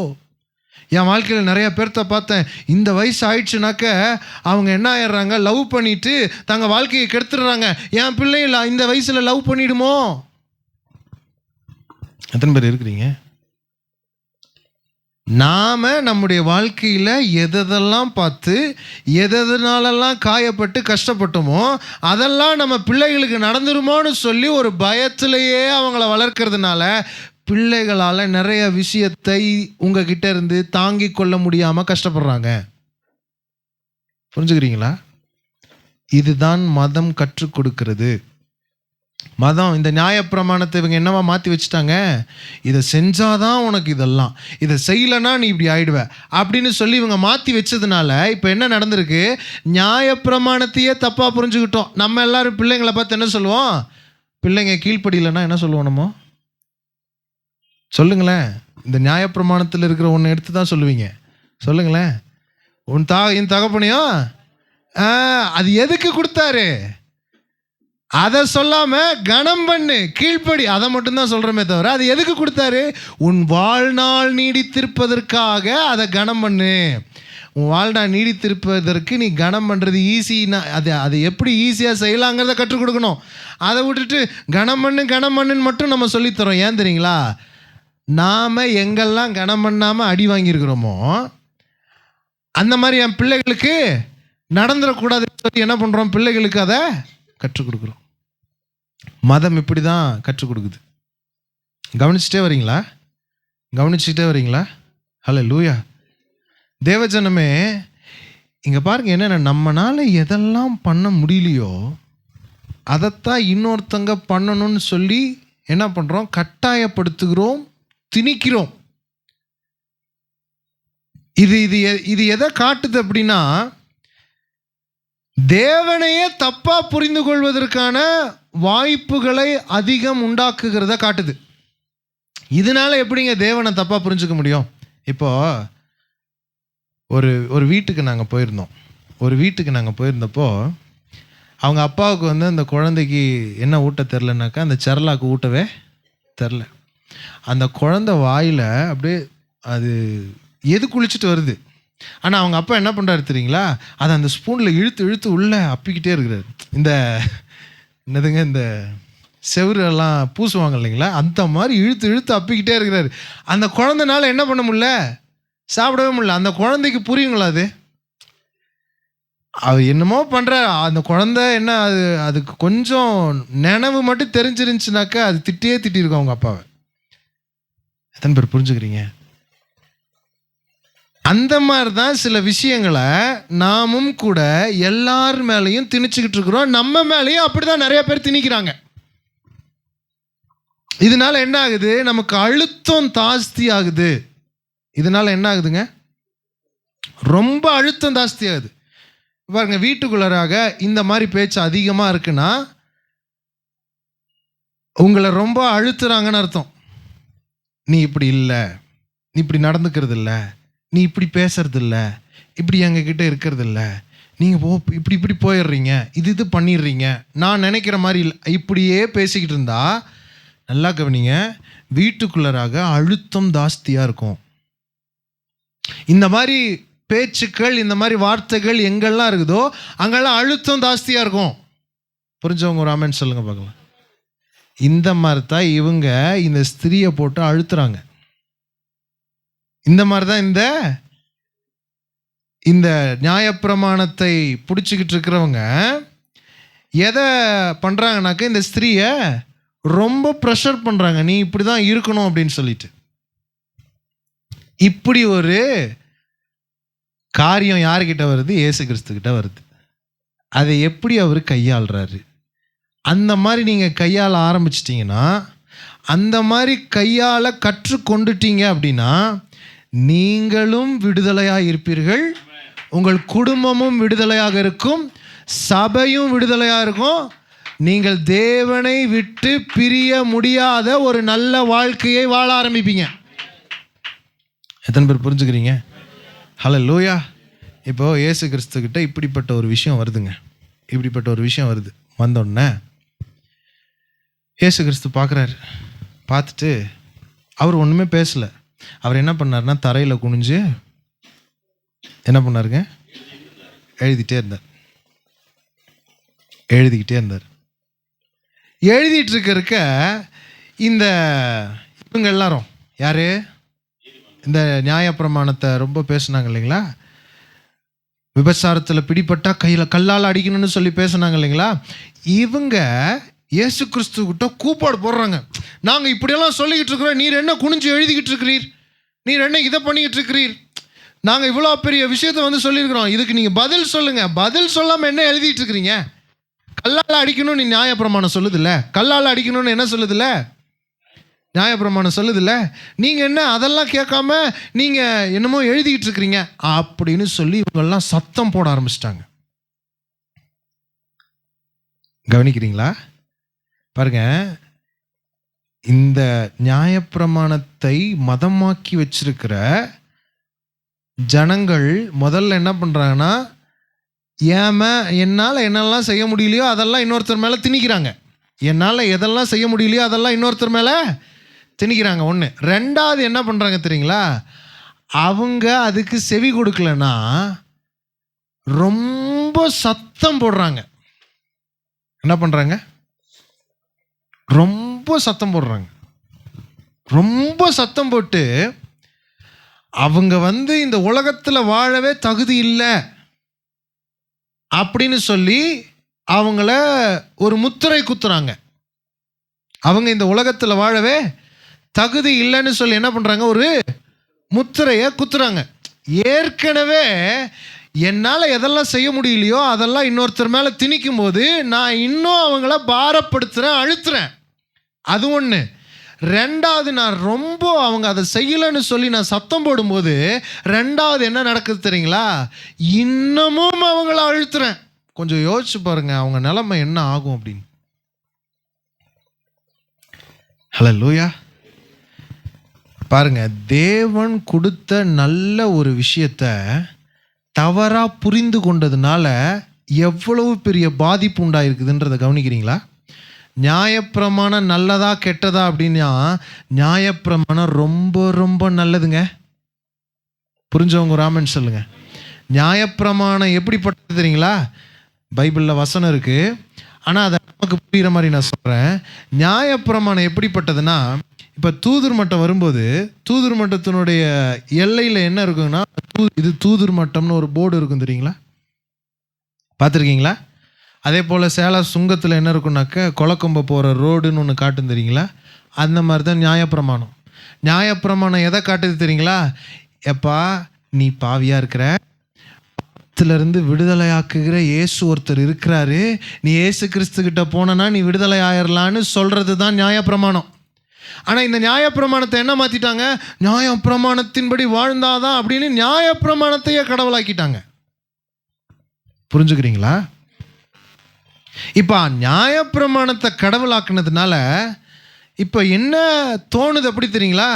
என் வாழ்க்கையில் நிறைய பேர்த்த பார்த்தேன், இந்த வயசு ஆயிடுச்சுனாக்க அவங்க என்ன ஆயிடுறாங்க, லவ் பண்ணிட்டு தங்கள் வாழ்க்கையை கெடுத்துடுறாங்க. என் பிள்ளைங்கள இந்த வயசில் லவ் பண்ணிடுமோ? எத்தனை பேர் இருக்கிறீங்க? நாம் நம்முடைய வாழ்க்கையில் எதெல்லாம் பார்த்து எதனாலெல்லாம் காயப்பட்டு கஷ்டப்பட்டோமோ அதெல்லாம் நம்ம பிள்ளைகளுக்கு நடந்துருமோன்னு சொல்லி ஒரு பயத்திலேயே அவங்கள வளர்க்கறதுனால பிள்ளைகளால் நிறைய விஷயத்தை உங்ககிட்ட இருந்து தாங்கி கொள்ள முடியாமல் கஷ்டப்படுறாங்க. புரிஞ்சுக்கிறீங்களா? இதுதான் மதம் கற்றுக் கொடுக்கிறது. மதம் இந்த நியாயப்பிரமாணத்தை இவங்க என்னவா மாற்றி வச்சுட்டாங்க, இதை செஞ்சாதான் உனக்கு இதெல்லாம், இதை செய்யலைன்னா நீ இப்படி ஆயிடுவ அப்படின்னு சொல்லி இவங்க மாற்றி வச்சதுனால இப்போ என்ன நடந்திருக்கு, நியாயப்பிரமாணத்தையே தப்பாக புரிஞ்சுக்கிட்டோம். நம்ம எல்லாரும் பிள்ளைங்களை பார்த்து என்ன சொல்லுவோம், பிள்ளைங்க கீழ்ப்படியலைன்னா என்ன சொல்லுவோம் நம்ம? சொல்லுங்களேன். இந்த நியாயப்பிரமாணத்தில் இருக்கிற ஒன்று எடுத்து தான் சொல்லுவீங்க. சொல்லுங்களேன். என் தகப்பனையும் அது எதுக்கு கொடுத்தாரு அதை சொல்லாம கனம் பண்ணு, கீழ்ப்படி, அதை மட்டும்தான் சொல்றமே தவிர அது எதுக்கு கொடுத்தாரு? உன் வாழ்நாள் நீடித்திருப்பதற்காக அதை கனம் பண்ணு. உன் வாழ்நாள் நீடித்திருப்பதற்கு நீ கனம் பண்ணுறது ஈஸின்னா அதை எப்படி ஈஸியாக செய்யலாங்கிறத கற்றுக் கொடுக்கணும். அதை விட்டுட்டு கனம் பண்ணுன்னு மட்டும் நம்ம சொல்லித்தரோம். ஏன் தெரியுங்களா? நாம் எங்கெல்லாம் கனம் பண்ணாமல் அடி வாங்கியிருக்கிறோமோ அந்த மாதிரி என் பிள்ளைகளுக்கு நடந்துடக்கூடாதுன்னு சொல்லி என்ன பண்ணுறோம், பிள்ளைகளுக்கு அதை கற்றுக் கொடுக்குறோம். மதம் இப்படி தான் கற்றுக் கொடுக்குது. கவனிச்சுட்டே வரீங்களா? ஹல்லேலூயா. தேவஜனமே, இங்கே பாருங்க, என்னென்ன நம்மளால எதெல்லாம் பண்ண முடியலையோ அதைத்தான் இன்னொருத்தங்க பண்ணணும்னு சொல்லி என்ன பண்ணுறோம், கட்டாயப்படுத்துகிறோம், திணிக்கிறோம். இது எதை காட்டுது அப்படின்னா, தேவனையே தப்பா புரிந்து கொள்வதற்கான வாய்ப்புகளை அதிகம் உண்டாக்குகிறத காட்டுது. இதனால எப்படிங்க தேவனை தப்பா புரிஞ்சுக்க முடியும்? இப்போ ஒரு வீட்டுக்கு நாங்கள் போயிருந்தப்போ அவங்க அப்பாவுக்கு அந்த குழந்தைக்கு என்ன ஊட்ட தெரிலனாக்கா, அந்த செரலாக்கு ஊட்டவே தெரில. அந்த குழந்தை வாயில் அப்படியே அது எது குளிச்சுட்டு வருது. ஆனால் அவங்க அப்பா என்ன பண்ணுறாரு தெரியுங்களா, அதை அந்த ஸ்பூனில் இழுத்து உள்ளே அப்பிக்கிட்டே இருக்கிறாரு. இந்த செவுரு எல்லாம் பூசுவாங்க இல்லைங்களா, அந்த மாதிரி இழுத்து அப்பிக்கிட்டே இருக்கிறாரு. அந்த குழந்தைனால என்ன பண்ண முடியல, சாப்பிடவே முடியல. அந்த குழந்தைக்கு புரியுங்களா அது என்னமோ பண்ணுற அந்த குழந்தை என்ன, அதுக்கு கொஞ்சம் நினைவு மட்டும் தெரிஞ்சிருந்துச்சுனாக்கா அது திட்டியிருக்கோம் அவங்க அப்பாவை. எத்தனை பேர் புரிஞ்சுக்கிறீங்க? அந்த மாதிரி தான் சில விஷயங்களை நாமும் கூட எல்லார் மேலேயும் திணிச்சுக்கிட்டு இருக்கிறோம். நம்ம மேலேயும் அப்படிதான் நிறைய பேர் திணிக்கிறாங்க. இதனால என்ன ஆகுது, நமக்கு அழுத்தம் ஜாஸ்தி ஆகுது. இதனால என்ன ஆகுதுங்க, ரொம்ப அழுத்தம் ஜாஸ்தி ஆகுது. பாருங்க, வீட்டுக்குள்ளராக இந்த மாதிரி பேச்சு அதிகமாக இருக்குன்னா உங்களை ரொம்ப அழுத்துறாங்கன்னு அர்த்தம். நீ இப்படி இல்லை, நீ இப்படி நடந்துக்கிறது இல்லை, நீ இப்படி பேசுறது இல்லை, இப்படி எங்ககிட்ட இருக்கிறது இல்லை, நீங்கள் இப்படி போயிடுறீங்க, இது பண்ணிடுறீங்க, நான் நினைக்கிற மாதிரி இல்லை, இப்படியே பேசிக்கிட்டு இருந்தா நல்லா கவனிங்க, வீட்டுக்குள்ளராக அழுத்தம் ஜாஸ்தியாக இருக்கும். இந்த மாதிரி பேச்சுக்கள், இந்த மாதிரி வார்த்தைகள் எங்கெல்லாம் இருக்குதோ அங்கெல்லாம் அழுத்தம் ஜாஸ்தியாக இருக்கும். புரிஞ்சவங்க ஒரு ஆமென் சொல்லுங்க பார்க்கலாம். இந்த மாதிரி தான் இவங்க இந்த ஸ்திரியை போட்டு அழுத்துறாங்க. இந்த மாதிரி தான் இந்த நியாயப்பிரமாணத்தை பிடிச்சிக்கிட்டு இருக்கிறவங்க எதை பண்ணுறாங்கனாக்க, இந்த ஸ்திரியை ரொம்ப ப்ரெஷர் பண்ணுறாங்க, நீ இப்படி தான் இருக்கணும் அப்படின்னு சொல்லிட்டு. இப்படி ஒரு காரியம் யாருக்கிட்ட வருது, இயேசு கிறிஸ்துக்கிட்ட வருது. அதை எப்படி அவர் கையாளுறாரு, அந்த மாதிரி நீங்கள் கையாள ஆரம்பிச்சிட்டிங்கன்னா, அந்த மாதிரி கையாள கற்றுக்கொண்டுட்டீங்க அப்படின்னா நீங்களும் விடுதலையாக இருப்பீர்கள், உங்கள் குடும்பமும் விடுதலையாக இருக்கும், சபையும் விடுதலையாக இருக்கும். நீங்கள் தேவனை விட்டு பிரிய முடியாத ஒரு நல்ல வாழ்க்கையை வாழ ஆரம்பிப்பீங்க. எத்தனை பேர் புரிஞ்சுக்கிறீங்க? ஹல்லேலூயா. இப்போ இயேசு கிறிஸ்துக்கிட்ட இப்படிப்பட்ட ஒரு விஷயம் வருது. வந்தோடனே இயேசு கிறிஸ்து பார்க்குறாரு. பார்த்துட்டு அவர் ஒன்றுமே பேசலை. அவர் என்ன பண்ணார்னா தரையில் குனிஞ்சு என்ன பண்ணாருங்க? எழுதிக்கிட்டே இருந்தார். எழுதிட்டு இருக்க இந்த இவங்க எல்லாரும் யாரு? இந்த நியாயப்பிரமாணத்தை ரொம்ப பேசுனாங்க இல்லைங்களா? விபச்சாரத்தில் பிடிப்பட்டா கையில் கல்லால் அடிக்கணும்னு சொல்லி பேசுனாங்க இல்லைங்களா? இவங்க இயேசு கிறிஸ்து கிட்ட கூப்பாடு போடுறாங்க. நாங்கள் இப்படியெல்லாம் சொல்லிக்கிட்டு இருக்கிறோம், நீர் என்ன குனிஞ்சு எழுதிக்கிட்டு இருக்கிறீர்? நீர் என்ன இதை பண்ணிக்கிட்டு இருக்கிறீர்? நாங்கள் இவ்வளோ பெரிய விஷயத்தை சொல்லியிருக்கிறோம், இதுக்கு நீங்கள் பதில் சொல்லுங்கள். பதில் சொல்லாமல் என்ன எழுதிட்டு இருக்கிறீங்க? கல்லால் அடிக்கணும்னு நியாயப்பிரமாணம் சொல்லுதில்ல, கல்லால் அடிக்கணும்னு என்ன சொல்லுதில்ல? நியாயப்பிரமாணம் சொல்லுதில்ல. நீங்கள் என்ன அதெல்லாம் கேட்காம நீங்கள் என்னமோ எழுதிக்கிட்டு இருக்கிறீங்க அப்படின்னு சொல்லி இவங்கெல்லாம் சத்தம் போட ஆரம்பிச்சிட்டாங்க. கவனிக்கிறீங்களா? பாருங்க, இந்த நியாயப்பிரமாணத்தை மதமாக்கி வச்சிருக்கிற ஜனங்கள் முதல்ல என்ன பண்ணுறாங்கன்னா, என்னால் என்னெல்லாம் செய்ய முடியலையோ அதெல்லாம் இன்னொருத்தர் மேலே திணிக்கிறாங்க. என்னால் எதெல்லாம் செய்ய முடியலையோ அதெல்லாம் இன்னொருத்தர் மேலே திணிக்கிறாங்க. ஒன்று. ரெண்டாவது என்ன பண்ணுறாங்க தெரியுங்களா? அவங்க அதுக்கு செவி கொடுக்கலன்னா ரொம்ப சத்தம் போடுறாங்க. என்ன பண்ணுறாங்க? ரொம்ப சத்தம் போடுறாங்க. ரொம்ப சத்தம் போட்டு அவங்க இந்த உலகத்தில் வாழவே தகுதி இல்லை அப்படின்னு சொல்லி அவங்கள ஒரு முத்திரை குத்துறாங்க. அவங்க இந்த உலகத்தில் வாழவே தகுதி இல்லைன்னு சொல்லி என்ன பண்ணுறாங்க? ஒரு முத்திரையை குத்துறாங்க. ஏற்கனவே என்னால் எதெல்லாம் செய்ய முடியலையோ அதெல்லாம் இன்னொருத்தர் மேலே திணிக்கும் போது நான் இன்னும் அவங்கள பாரப்படுத்துகிறேன், அழுத்துறேன். அது ஒன்று. ரெண்டாவது, நான் ரொம்ப அவங்க அதை செய்யலைன்னு சொல்லி நான் சத்தம் போடும்போது ரெண்டாவது என்ன நடக்குது தெரியுங்களா? இன்னமும் அவங்கள அழுத்துறேன். கொஞ்சம் யோசிச்சு பாருங்க அவங்க நிலைமை என்ன ஆகும் அப்படின்னு. ஹல்லேலூயா. பாருங்க, தேவன் கொடுத்த நல்ல ஒரு விஷயத்தை தவறா புரிந்து கொண்டதுனால எவ்வளவு பெரிய பாதிப்பு உண்டாயிருக்குதுன்றதை கவனிக்கிறீங்களா? நியாயப்பிரமாணம் நல்லதா கெட்டதா அப்படின்னா, நியாயப்பிரமாணம் ரொம்ப ரொம்ப நல்லதுங்க. புரிஞ்சவங்க ராமன் சொல்லுங்க. நியாயப்பிரமாணம் எப்படிப்பட்டது தெரியுங்களா? பைபிளில் வசனம் இருக்கு, ஆனால் அதை நமக்கு புரிகிற மாதிரி நான் சொல்கிறேன். நியாயப்பிரமாணம் எப்படிப்பட்டதுன்னா, இப்போ தூதர் மட்டம் வரும்போது தூதர் மட்டத்தினுடைய எல்லையில் என்ன இருக்குன்னா, இது தூதர் மட்டம்னு ஒரு போர்டு இருக்கும் தெரியுங்களா? பார்த்துருக்கீங்களா? அதே போல் சேலம் சுங்கத்தில் என்ன இருக்குன்னாக்க கொலக்கொம்ப போகிற ரோடுன்னு ஒன்று காட்டும் தெரியுங்களா? அந்த மாதிரி தான் நியாயப்பிரமாணம். நியாயப்பிரமாணம் எதை காட்டுது தெரியுங்களா? எப்பா நீ பாவியாக இருக்கிற, பாவத்திலிருந்து விடுதலை ஆக்குகிற இயேசு ஒருத்தர் இருக்கிறாரு, நீ இயேசு கிறிஸ்துக்கிட்ட போனனா நீ விடுதலை ஆயிடலான்னு சொல்கிறது தான் நியாயப்பிரமாணம். ஆனால் இந்த நியாயப்பிரமாணத்தை என்ன மாற்றிட்டாங்க? நியாயப்பிரமாணத்தின்படி வாழ்ந்தாதான் அப்படின்னு நியாயப்பிரமாணத்தையே கடவுளாக்கிட்டாங்க. புரிஞ்சுக்கிறீங்களா? இப்போ நியாயப்பிரமாணத்தை கடவுளாக்குனதுனால இப்போ என்ன தோணுது அப்படி தெரியுங்களா?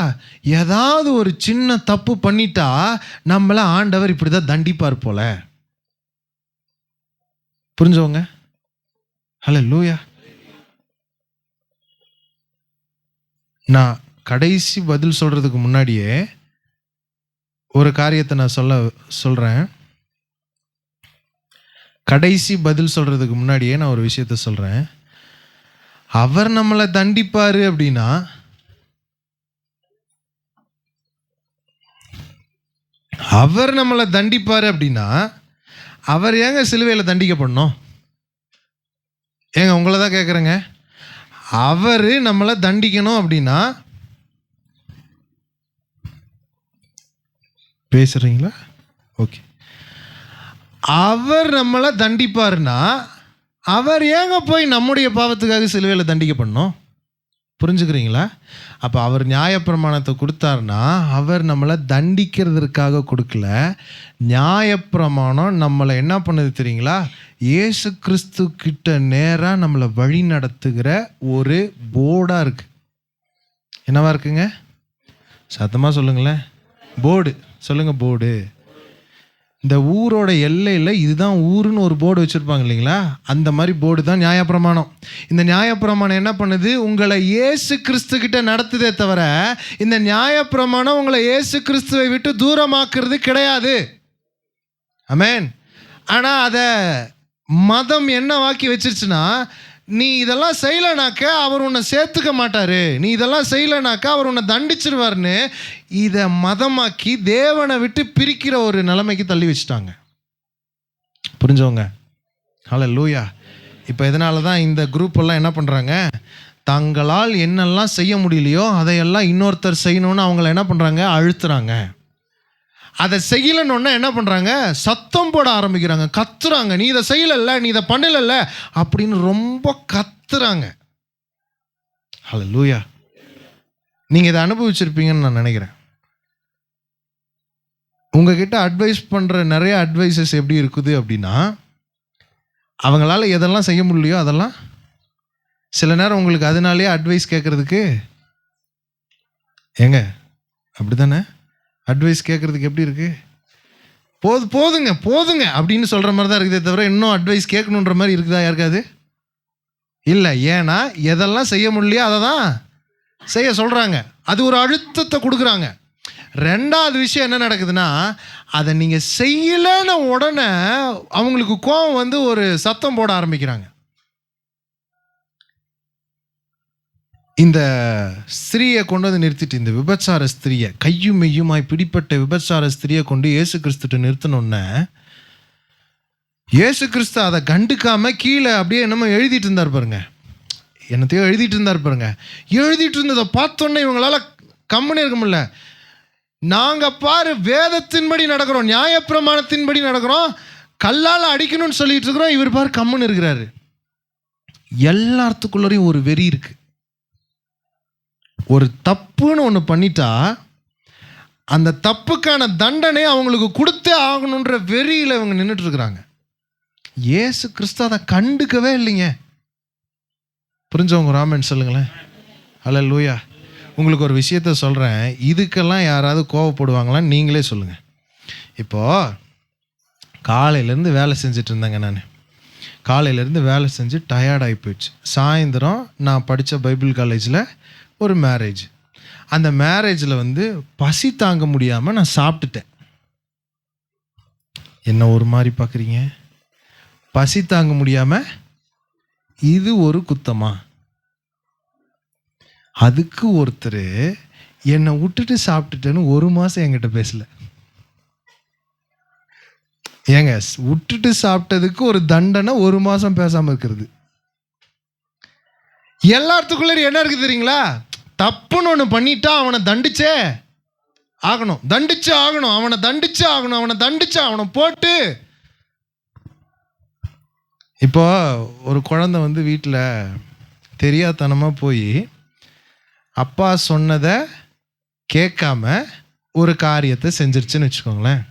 ஏதாவது ஒரு சின்ன தப்பு பண்ணிட்டா நம்மள ஆண்டவர் இப்படி தான் தண்டிப்பார் போல. புரிஞ்சவங்க? ஹல்லேலூயா. நான் கடைசி பதில் சொல்றதுக்கு முன்னாடியே ஒரு காரியத்தை நான் சொல்றேன். கடைசி பதில் சொல்றதுக்கு முன்னாடியே நான் ஒரு விஷயத்த சொல்றேன். அவர் நம்மளை தண்டிப்பாரு அப்படின்னா, அவர் நம்மளை தண்டிப்பாரு அப்படின்னா அவர் ஏங்க சிலுவையில் தண்டிக்கப்படணும்? ஏங்க உங்களை தான் கேட்குறேங்க. அவர் நம்மளை தண்டிக்கணும் அப்படின்னா, பேசுறீங்களா? ஓகே. அவர் நம்மளை தண்டிப்பாருன்னா அவர் ஏங்க போய் நம்முடைய பாவத்துக்காக சிலுவையில் தண்டிக்கப்படணும்? புரிஞ்சுக்கிறீங்களா? அப்போ அவர் நியாயப்பிரமாணத்தை கொடுத்தாருன்னா அவர் நம்மளை தண்டிக்கிறதுக்காக கொடுக்கல. நியாயப்பிரமாணம் நம்மளை என்ன பண்ணுது தெரியுங்களா? இயேசு கிறிஸ்து கிட்ட நேராக நம்மளை வழி நடத்துகிற ஒரு போர்டாக இருக்கு. என்னவா இருக்குங்க? சத்தமாக சொல்லுங்களேன். போர்டு சொல்லுங்க. போர்டு. இந்த ஊரோட எல்லையில் இதுதான் ஊருன்னு ஒரு போர்டு வச்சுருப்பாங்க இல்லைங்களா, அந்த மாதிரி போர்டு தான் நியாயப்பிரமாணம். இந்த நியாயப்பிரமாணம் என்ன பண்ணுது, உங்களை இயேசு கிறிஸ்துக்கிட்ட நடத்துதே தவிர இந்த நியாயப்பிரமாணம் உங்களை இயேசு கிறிஸ்துவை விட்டு தூரமாக்குறது கிடையாது. ஆமென். ஆனால் அதை மதம் என்ன வாக்கி வச்சிருச்சுன்னா, நீ இதெல்லாம் செய்யலைனாக்க அவர் உன்னை சேர்த்துக்க மாட்டார், நீ இதெல்லாம் செய்யலைனாக்கா அவர் உன்னை தண்டிச்சிருவார்னு இதை மதமாக்கி தேவனை விட்டு பிரிக்கிற ஒரு நிலைமைக்கு தள்ளி வச்சுட்டாங்க. புரிஞ்சவங்க? ஹல்லேலூயா. இப்போ இதனால தான் இந்த குரூப் எல்லாம் என்ன பண்ணுறாங்க, தங்களால் என்னெல்லாம் செய்ய முடியலையோ அதையெல்லாம் இன்னொருத்தர் செய்யணும்னு அவங்கள என்ன பண்ணுறாங்க, அழுத்துறாங்க. அதை செய்யலன்னு என்ன பண்ணுறாங்க, சத்தம் போட ஆரம்பிக்கிறாங்க, கத்துறாங்க, நீ இதை செய்யலைல்ல, நீ இதை பண்ணலைல்ல அப்படின்னு ரொம்ப கத்துறாங்க. ஹல்லேலூயா. நீங்கள் இதை அனுபவிச்சிருப்பீங்கன்னு நான் நினைக்கிறேன். உங்ககிட்ட அட்வைஸ் பண்ணுற நிறைய அட்வைசஸ் எப்படி இருக்குது அப்படின்னா, அவங்களால எதெல்லாம் செய்ய முடியலையோ அதெல்லாம் சில நேரம் உங்களுக்கு அதனாலேயே அட்வைஸ் கேட்குறதுக்கு ஏங்க அப்படி தானே அட்வைஸ் கேட்குறதுக்கு எப்படி இருக்குது, போதுங்க அப்படின்னு சொல்கிற மாதிரி தான் இருக்குதே தவிர இன்னும் அட்வைஸ் கேட்கணுன்ற மாதிரி இருக்குதா யாருக்காது? இல்லை. ஏன்னா எதெல்லாம் செய்ய முடியலையோ அதை தான் செய்ய சொல்கிறாங்க. அது ஒரு அழுத்தத்தை கொடுக்குறாங்க. ரெண்டாவது விஷயம் என்ன நடக்குதுன்னா, அதை நீங்கள் செய்யலைன்னு உடனே அவங்களுக்கு கோபம் வந்து ஒரு சத்தம் போட ஆரம்பிக்கிறாங்க. இந்த ஸ்திரீயை கொண்டு வந்து நிறுத்திட்டு, இந்த விபச்சார ஸ்திரியை, கையும் மெய்யுமாய் பிடிப்பட்ட விபச்சார ஸ்திரியை கொண்டு இயேசு கிறிஸ்துட்ட நிறுத்தினோன்னே இயேசு கிறிஸ்து அதை கண்டுக்காமல் கீழே அப்படியே என்னமோ எழுதிட்டு இருந்தார் பாருங்க, என்னத்தையோ எழுதிட்டு இருந்தார் பாருங்க. எழுதிட்டு இருந்ததை பார்த்தோன்னே இவங்களால கம்முன்னு இருக்க முடியல. நாங்கள் பாரு வேதத்தின்படி நடக்கிறோம், நியாயப்பிரமாணத்தின்படி நடக்கிறோம், கல்லால் அடிக்கணும்னு சொல்லிட்டு இருக்கிறோம், இவர் பாரு கம்முன்னு இருக்கிறாரு. எல்லாத்துக்குள்ளரையும் ஒரு வெறி இருக்கு. ஒரு தப்புன்னு ஒன்று பண்ணிட்டா அந்த தப்புக்கான தண்டனை அவங்களுக்கு கொடுத்தே ஆகணுன்ற வெறியில் இவங்க நின்றுட்டு இருக்கிறாங்க. இயேசு கிறிஸ்து அதை கண்டுக்கவே இல்லைங்க. புரிஞ்சவங்க ராமன் சொல்லுங்களேன். ஹல்லேலூயா. உங்களுக்கு ஒரு விஷயத்த சொல்கிறேன், இதுக்கெல்லாம் யாராவது கோவப்படுவாங்களான்னு நீங்களே சொல்லுங்கள். இப்போது காலையிலேருந்து வேலை செஞ்சுட்டு இருந்தேங்க. நான் காலையிலேருந்து வேலை செஞ்சு டயர்டாகி போயிடுச்சு. சாயந்தரம் நான் படித்த பைபிள் காலேஜில் ஒரு மேரேஜ். அந்த மேரேஜில் வந்து பசி தாங்க முடியாமல் நான் சாப்பிட்டுட்டேன். என்ன ஒரு மாதிரி பார்க்குறீங்க? பசி தாங்க முடியாமல் இது ஒரு குத்தமா? அதுக்கு ஒருத்தர் என்னை விட்டுட்டு சாப்பிட்டுட்டேன்னு ஒரு மாதம் என்கிட்ட பேசல. ஏங்க, விட்டுட்டு சாப்பிட்டதுக்கு ஒரு தண்டனை ஒரு மாதம் பேசாமல் இருக்கிறது. எல்லாத்துக்குள்ள என்ன இருக்குது தெரியுங்களா? தப்புன்னு ஒன்று பண்ணிட்டா அவனை தண்டிச்சே ஆகணும், அவனை தண்டிச்சு அவனை போட்டு. இப்போ ஒரு குழந்தை வந்து வீட்டில் தெரியாதனமாக போய் அப்பா சொன்னதை கேட்காம ஒரு காரியத்தை செஞ்சிருச்சுன்னு வச்சுக்கோங்களேன்.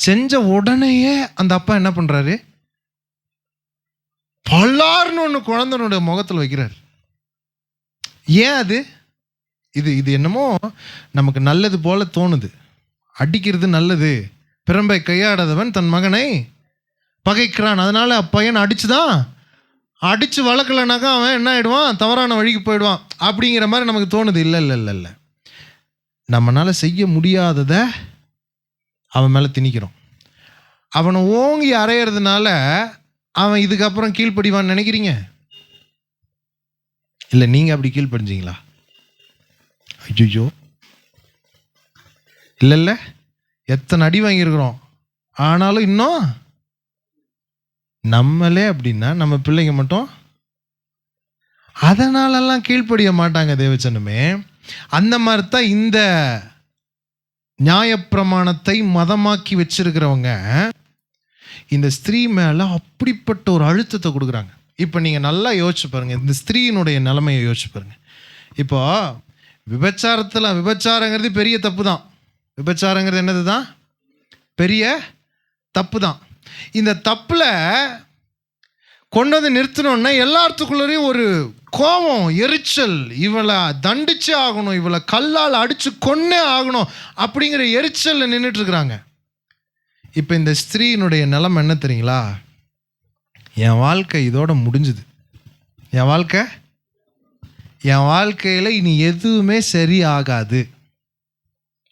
செஞ்ச உடனேயே அந்த அப்பா என்ன பண்ணுறாரு, பல்லார்னு ஒன்று குழந்தைனுடைய முகத்தில் வைக்கிறார். ஏன் அது இது என்னமோ நமக்கு நல்லது போல தோணுது. அடிக்கிறது நல்லது, பிறம்பை கையாடாதவன் தன் மகனை பகைக்கிறான். அதனால பையனை அடிச்சு வளர்க்கலைனாக்கா அவன் என்ன ஆயிடுவான், தவறான வழிக்கு போயிடுவான் அப்படிங்கிற மாதிரி நமக்கு தோணுது. இல்லை, நம்மளால செய்ய முடியாததை அவன் மேலே திணிக்கிறோம். அவனை ஓங்கி அறையிறதுனால அவன் இதுக்கப்புறம் கீழ்ப்படிவான்னு நினைக்கிறீங்க? இல்லை, நீங்கள் அப்படி கீழ்ப்படிஞ்சிங்களா? ஐயோ, இல்லை, எத்தனை அடி வாங்கியிருக்கிறோம். ஆனாலும் இன்னும் நம்மளே அப்படின்னா நம்ம பிள்ளைங்க மட்டும் அதனாலெல்லாம் கீழ்ப்படிய மாட்டாங்க தேவச்சனமே. அந்த மாதிரி தான் இந்த நியாயப்பிரமாணத்தை மதமாக்கி வச்சிருக்கிறவங்க இந்த ஸ்திரீ மேலே அப்படிப்பட்ட ஒரு அழுத்தத்தை கொடுக்குறாங்க. இப்போ நீங்கள் நல்லா யோசிச்சு பாருங்கள், இந்த ஸ்திரீயினுடைய நிலைமையை யோசிச்சு பாருங்கள். இப்போ விபச்சாரங்கிறது பெரிய தப்பு தான். விபச்சாரங்கிறது என்னது தான்? பெரிய தப்பு தான். இந்த தப்பில் கொண்டு வந்து நிறுத்தினோன்னா எல்லாத்துக்குள்ளேயும் ஒரு கோபம், எரிச்சல், இவளை தண்டிச்சே ஆகணும், இவளை கல்லால் அடித்து கொன்னே ஆகணும் அப்படிங்கிற எரிச்சலில் நின்றுட்டு இருக்கிறாங்க. இப்போ இந்த ஸ்திரீயினுடைய நிலைமை என்ன தெரியுங்களா? என் வாழ்க்கை இதோட முடிஞ்சுது. என் வாழ்க்கையில் இனி எதுவுமே சரி ஆகாது.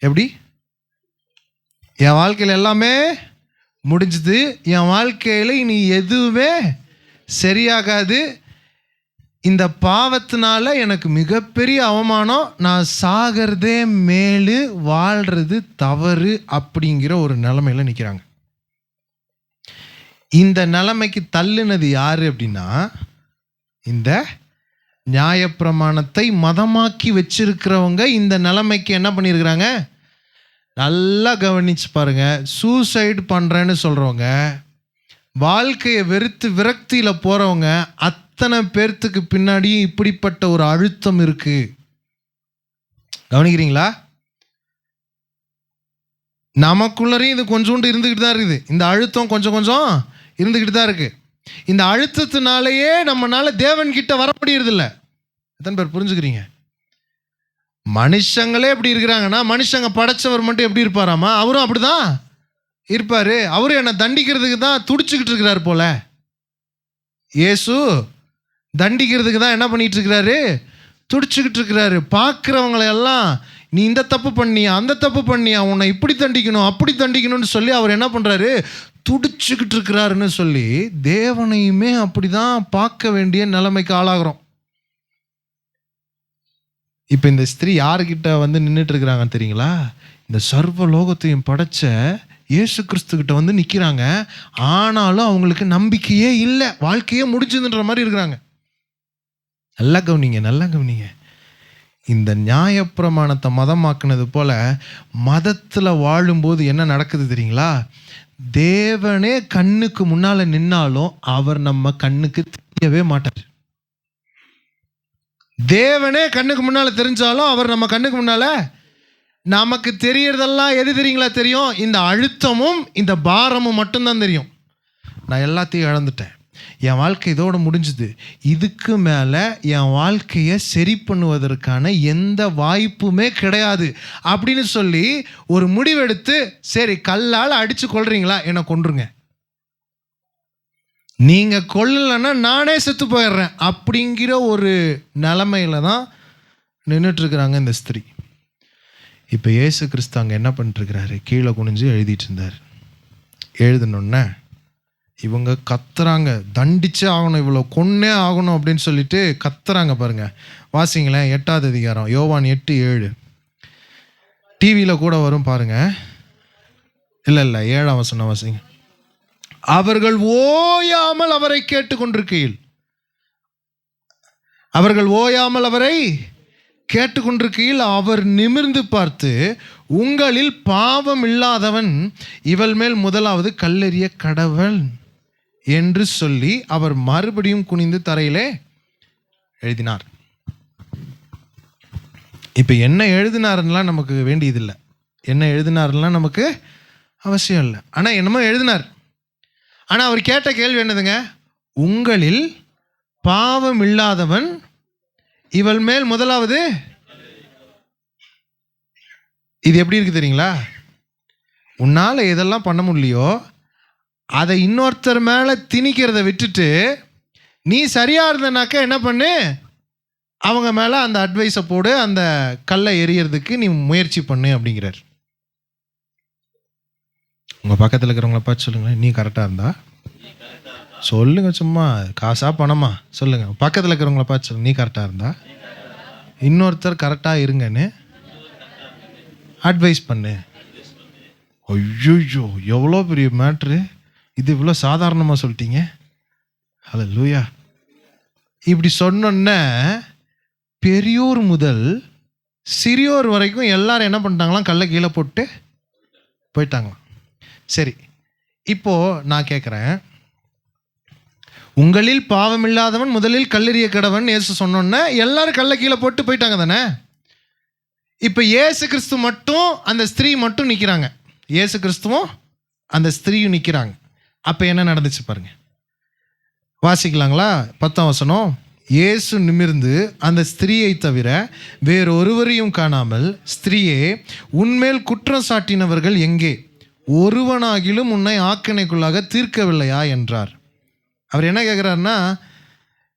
எப்படி? என் வாழ்க்கையில் எல்லாமே முடிஞ்சுது. என் வாழ்க்கையில் இனி எதுவுமே சரியாகாது. இந்த பாவத்தினால எனக்கு மிகப்பெரிய அவமானம். நான் சாகிறதே மேலு, வாழ்றது தவறு அப்படிங்கிற ஒரு நிலைமையில் நிற்கிறாங்க. இந்த நிலைமைக்கு தள்ளுனது யாரு அப்படின்னா, இந்த நியாயப்பிரமாணத்தை மதமாக்கி வச்சிருக்கிறவங்க இந்த நிலைமைக்கு என்ன பண்ணியிருக்கிறாங்க? நல்லா கவனிச்சு பாருங்க. சூசைடு பண்ணுறேன்னு சொல்கிறவங்க, வாழ்க்கையை வெறுத்து விரக்தியில் போகிறவங்க, அத்தனை பேர்த்துக்கு பின்னாடியும் இப்படிப்பட்ட ஒரு அழுத்தம் இருக்கு. கவனிக்கிறீங்களா? நமக்குள்ளரையும் இது கொஞ்சோண்டு இருந்துக்கிட்டு தான் இருக்குது. இந்த அழுத்தம் கொஞ்சம் கொஞ்சம் இருந்துக்கிட்டு தான் இருக்கு. இந்த அழுத்தத்தினாலேயே நம்மளால தேவன்கிட்ட வர முடியறதில்ல. எத்தனை பேர் புரிஞ்சுக்கிறீங்க? மனுஷங்களே எப்படி இருக்கிறாங்கன்னா, மனுஷங்க படைச்சவர் மட்டும் எப்படி இருப்பாராமா? அவரும் அப்படிதான் இருப்பாரு. அவரும் என்னை தண்டிக்கிறதுக்கு தான் துடிச்சுக்கிட்டு இருக்கிறாரு போல. இயேசு தண்டிக்கிறதுக்கு தான் என்ன பண்ணிட்டு இருக்கிறாரு? துடிச்சுக்கிட்டு இருக்கிறாரு. பார்க்குறவங்களை எல்லாம், நீ இந்த தப்பு பண்ணியா, அந்த தப்பு பண்ணியா, உன்னை இப்படி தண்டிக்கணும் அப்படி தண்டிக்கணும்னு சொல்லி அவர் என்ன பண்ணுறாரு? துடிச்சுக்கிட்டு இருக்கிறாருன்னு சொல்லி தேவனையுமே அப்படி தான் பார்க்க வேண்டிய நிலைமைக்கு ஆளாகிறோம். இப்போ இந்த ஸ்திரீ யாருக்கிட்ட வந்து நின்றுட்டு இருக்கிறாங்கன்னு தெரியுங்களா? இந்த சர்வ லோகத்தையும் படைச்ச இயேசு கிறிஸ்துக்கிட்ட வந்து நிற்கிறாங்க. ஆனாலும் அவங்களுக்கு நம்பிக்கையே இல்லை, வாழ்க்கையே முடிஞ்சதுன்ற மாதிரி இருக்கிறாங்க. நல்லா கவனிங்க. இந்த நியாயப்பிரமாணத்தை மதமாக்குனது போல மதத்தில் வாழும்போது என்ன நடக்குது தெரியுங்களா? தேவனே கண்ணுக்கு முன்னால நின்னாலும் அவர் நம்ம கண்ணுக்கு தெரியவே மாட்டார். தேவனே கண்ணுக்கு முன்னால தெரிஞ்சாலும் அவர் நம்ம கண்ணுக்கு முன்னால, நமக்கு தெரியறதெல்லாம் எது தெரியுங்களா? தெரியும், இந்த அழுத்தமும் இந்த பாரமும் மட்டும்தான் தெரியும். நான் எல்லாத்தையும் இழந்துட்டேன், என் வாழ்க்கை இதோடு முடிஞ்சுது, இதுக்கு மேலே என் வாழ்க்கையை சரி பண்ணுவதற்கான எந்த வாய்ப்புமே கிடையாது அப்படின்னு சொல்லி ஒரு முடிவெடுத்து, சரி கல்லால் அடித்து கொள்றீங்களா, என்னை கொன்றுங்க, நீங்கள் கொல்லலைன்னா நானே செத்து போயிடுறேன் அப்படிங்கிற ஒரு நிலைமையில தான் நின்றுட்டுருக்குறாங்க இந்த ஸ்திரீ. இப்போ இயேசு கிறிஸ்து அங்கே என்ன பண்ணிட்டுருக்கிறாரு? கீழே குனிஞ்சு எழுதிட்டு இருந்தார். எழுதினோன்னே இவங்க கத்துறாங்க, தண்டிச்சே ஆகணும், இவ்வளோ கொன்னே ஆகணும் அப்படின்னு சொல்லிட்டு கத்துறாங்க. பாருங்க, வாசிங்களேன் 8வது அதிகாரம், யோவான் 8:7. டிவியில் கூட வரும் பாருங்க. இல்லை 7ஆம் வசனம் வாசிங்க. அவர்கள் ஓயாமல் அவரை கேட்டுக்கொண்டிருக்கையில், அவர் நிமிர்ந்து பார்த்து, உங்களில் பாவம் இல்லாதவன் இவள் மேல் முதலாவது கல்லெறிய கடவன் என்று சொல்லி அவர் மறுபடியும் குனிந்து தரையிலே எழுதினார். இப்போ என்ன எழுதினாருலாம் நமக்கு வேண்டியதில்லை, என்ன எழுதினாருலாம் நமக்கு அவசியம் இல்லை. ஆனால் என்னமோ எழுதினார். ஆனால் அவர் கேட்ட கேள்வி என்னதுங்க? உங்களில் பாவம் இல்லாதவன் இவள் மேல் முதலாவது. இது எப்படி இருக்கு தெரியுங்களா? உன்னால் எதெல்லாம் பண்ண முடியலையோ அதை இன்னொருத்தர் மேலே திணிக்கிறத விட்டுட்டு, நீ சரியாக இருந்தனாக்கா என்ன பண்ணு, அவங்க மேலே அந்த அட்வைஸை போடு, அந்த கல்லை எறியறதுக்கு நீ முயற்சி பண்ணு அப்படிங்கிறார். உங்கள் பக்கத்தில் இருக்கிறவங்கள பார்த்து சொல்லுங்களேன், நீ கரெக்டாக இருந்தா சொல்லுங்க, சும்மா காசா பணமா சொல்லுங்க. பக்கத்தில் இருக்கிறவங்கள பார்த்து சொல்லுங்க, நீ கரெக்டாக இருந்தா இன்னொருத்தர் கரெக்டாக இருங்கன்னு அட்வைஸ் பண்ணு. ஐயோ எவ்வளோ பெரிய மேட்ரு இது, இவ்வளோ சாதாரணமாக சொல்லிட்டீங்க. ஹல்லேலூயா. இப்படி சொன்னோன்னே பெரியோர் முதல் சிறியோர் வரைக்கும் எல்லாரும் என்ன பண்ணிட்டாங்களாம்? கல்லை கீழே போட்டு போயிட்டாங்களாம். சரி, இப்போது நான் கேட்குறேன், உங்களில் பாவம் இல்லாதவன் முதலில் கல்லெறிய கடவன் இயேசு சொன்னோன்னே எல்லாரும் கல்லை கீழே போட்டு போயிட்டாங்க தானே? இப்போ இயேசு கிறிஸ்து மட்டும் அந்த ஸ்திரீ மட்டும் நிற்கிறாங்க. இயேசு கிறிஸ்துவும் அந்த ஸ்திரீயும் நிற்கிறாங்க. அப்போ என்ன நடந்துச்சு பாருங்க, வாசிக்கலாங்களா? 10ஆம் வசனம். இயேசு நிமிர்ந்து அந்த ஸ்திரீயை தவிர வேறொருவரையும் காணாமல், ஸ்திரீயே, உன்மேல் குற்றம் சாட்டினவர்கள் எங்கே? ஒருவனாகிலும் உன்னை ஆக்கினைக்குள்ளாக தீர்க்கவில்லையா என்றார். அவர் என்ன கேட்குறாருன்னா,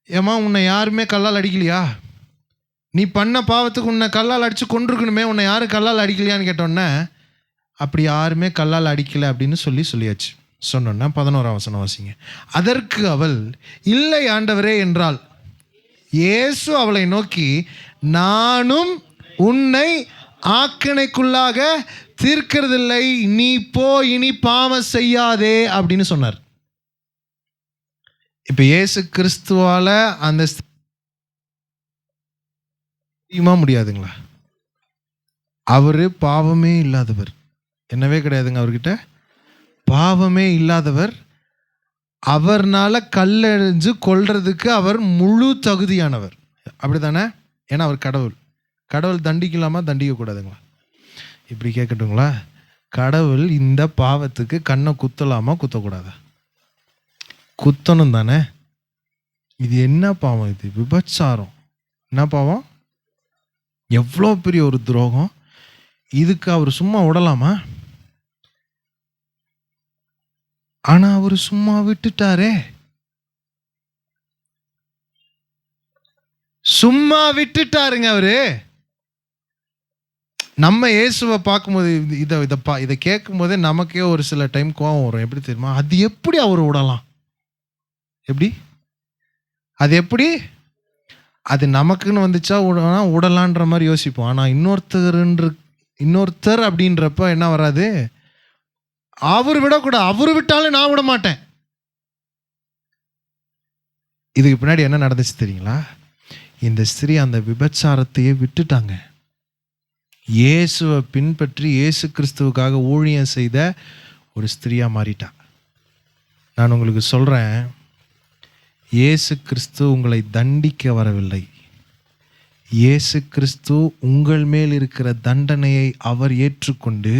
ஏம்மா உன்னை யாருமே கல்லால் அடிக்கலையா? நீ பண்ண பாவத்துக்கு உன்னை கல்லால் அடித்து கொண்டிருக்கணுமே, உன்னை யாரும் கல்லால் அடிக்கலையான்னு கேட்டோன்னே, அப்படி யாருமே கல்லால் அடிக்கலை அப்படின்னு சொல்லியாச்சு. சொன்னோன்னா 11ஆம் வசனம் வாசிங்க. அதற்கு அவள், இல்லை ஆண்டவரே என்றாள். இயேசு அவளை நோக்கி, நானும் உன்னை ஆக்கினைக்குள்ளாக தீர்க்கிறதில்லை, நீ போ, இனி பாவம் செய்யாதே அப்படின்னு சொன்னார். இப்போ இயேசு கிறிஸ்துவால அந்த முடியாதுங்களா? அவரு பாவமே இல்லாதவர், என்னவே கிடையாதுங்க அவர்கிட்ட, பாவமே இல்லாதவர். அவர்னால கல்லெறிஞ்சு கொல்றதுக்கு அவர் முழு தகுதியானவர், அப்படிதானே? ஏன்னா அவர் கடவுள். கடவுள் தண்டிக்கலாமா, தண்டிக்க கூடாதுங்களா? இப்படி கேட்கட்டுங்களா? கடவுள் இந்த பாவத்துக்கு கண்ணை குத்தலாமா, குத்தக்கூடாதா? குத்தணும் தானே. இது என்ன பாவம்? இது விபச்சாரம். என்ன பாவம்? எவ்வளோ பெரிய ஒரு துரோகம். இதுக்கு அவர் சும்மா விடலாமா? ஆனா அவர் சும்மா விட்டுட்டாரே. சும்மா விட்டுட்டாருங்க அவரு. நம்ம இயேசுவை பார்க்கும்போது இதை கேட்கும் போதே நமக்கே ஒரு சில டைம் கோவம் வரும். எப்படி தெரியுமா? அது எப்படி அவர் விடலாம்? எப்படி? அது எப்படி? அது நமக்குன்னு வந்துச்சா விடலான்ற மாதிரி யோசிப்போம். ஆனால் இன்னொருத்தர் அப்படின்றப்ப என்ன வராது? அவர் விடக்கூடாது. அவர் விட்டாலும் நான் விட மாட்டேன். இதுக்கு பின்னாடி என்ன நடந்துச்சு தெரியுங்களா? இந்த ஸ்திரீ அந்த விபச்சாரத்தையே விட்டுட்டாங்க. இயேசுவை பின்பற்றி இயேசு கிறிஸ்துவுக்காக ஊழியம் செய்த ஒரு ஸ்திரீயா மாறிட்டா. நான் உங்களுக்கு சொல்றேன், இயேசு கிறிஸ்து உங்களை தண்டிக்க வரவில்லை. இயேசு கிறிஸ்து உங்கள் மேல் இருக்கிற தண்டனையை அவர் ஏற்றுக்கொண்டு